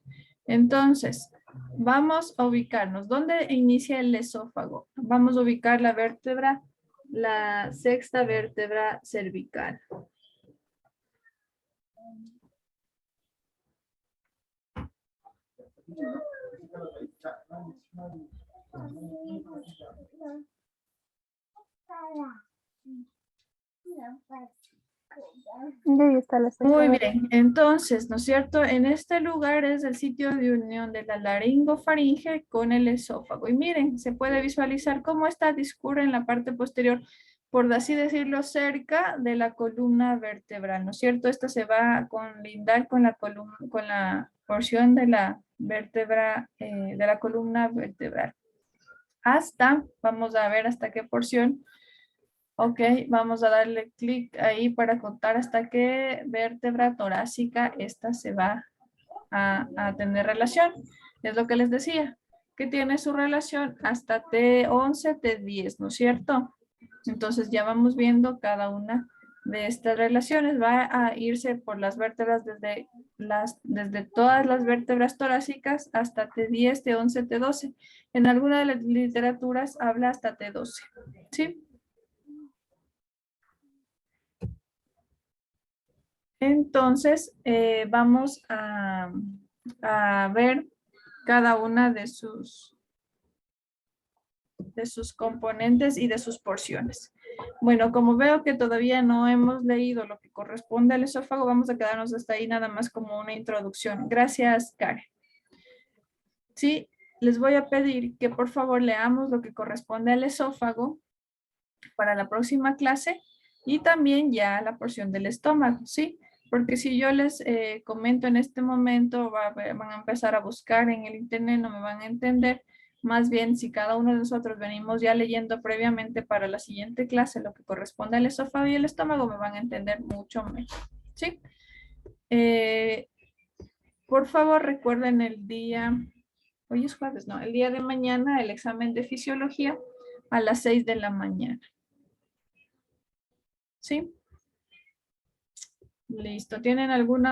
[SPEAKER 2] Entonces, vamos a ubicarnos. ¿Dónde inicia el esófago? Vamos a ubicar la vértebra, la sexta vértebra cervical.
[SPEAKER 10] Y ahí está la sexta
[SPEAKER 2] Muy
[SPEAKER 10] vértebra.
[SPEAKER 2] bien, entonces, ¿no es cierto? En este lugar es el sitio de unión de la laringofaringe con el esófago. Y miren, se puede visualizar cómo esta discurre en la parte posterior, por así decirlo, cerca de la columna vertebral, ¿no es cierto? Esta se va a colindar con la columna, con la porción de la vértebra, de la columna vertebral. Hasta, vamos a ver hasta qué porción. Ok, vamos a darle clic ahí para contar hasta qué vértebra torácica esta se va a tener relación. Es lo que les decía, que tiene su relación hasta T11, T10, ¿no es cierto? Entonces ya vamos viendo cada una de estas relaciones. Va a irse por las vértebras desde todas las vértebras torácicas hasta T10, T11, T12. En alguna de las literaturas habla hasta T12, ¿sí? Entonces, vamos a ver cada una de sus componentes y de sus porciones. Bueno, como veo que todavía no hemos leído lo que corresponde al esófago, vamos a quedarnos hasta ahí nada más como una introducción. Gracias, Karen. Sí, les voy a pedir que por favor leamos lo que corresponde al esófago para la próxima clase y también ya la porción del estómago, ¿sí? Porque si yo les comento en este momento, van a empezar a buscar en el internet, no me van a entender. Más bien, si cada uno de nosotros venimos ya leyendo previamente para la siguiente clase lo que corresponde al esófago y el estómago, me van a entender mucho mejor, ¿sí? Por favor, recuerden el día, hoy es jueves, no, el día de mañana el examen de fisiología a las 6 de la mañana. ¿Sí? Listo. ¿Tienen alguna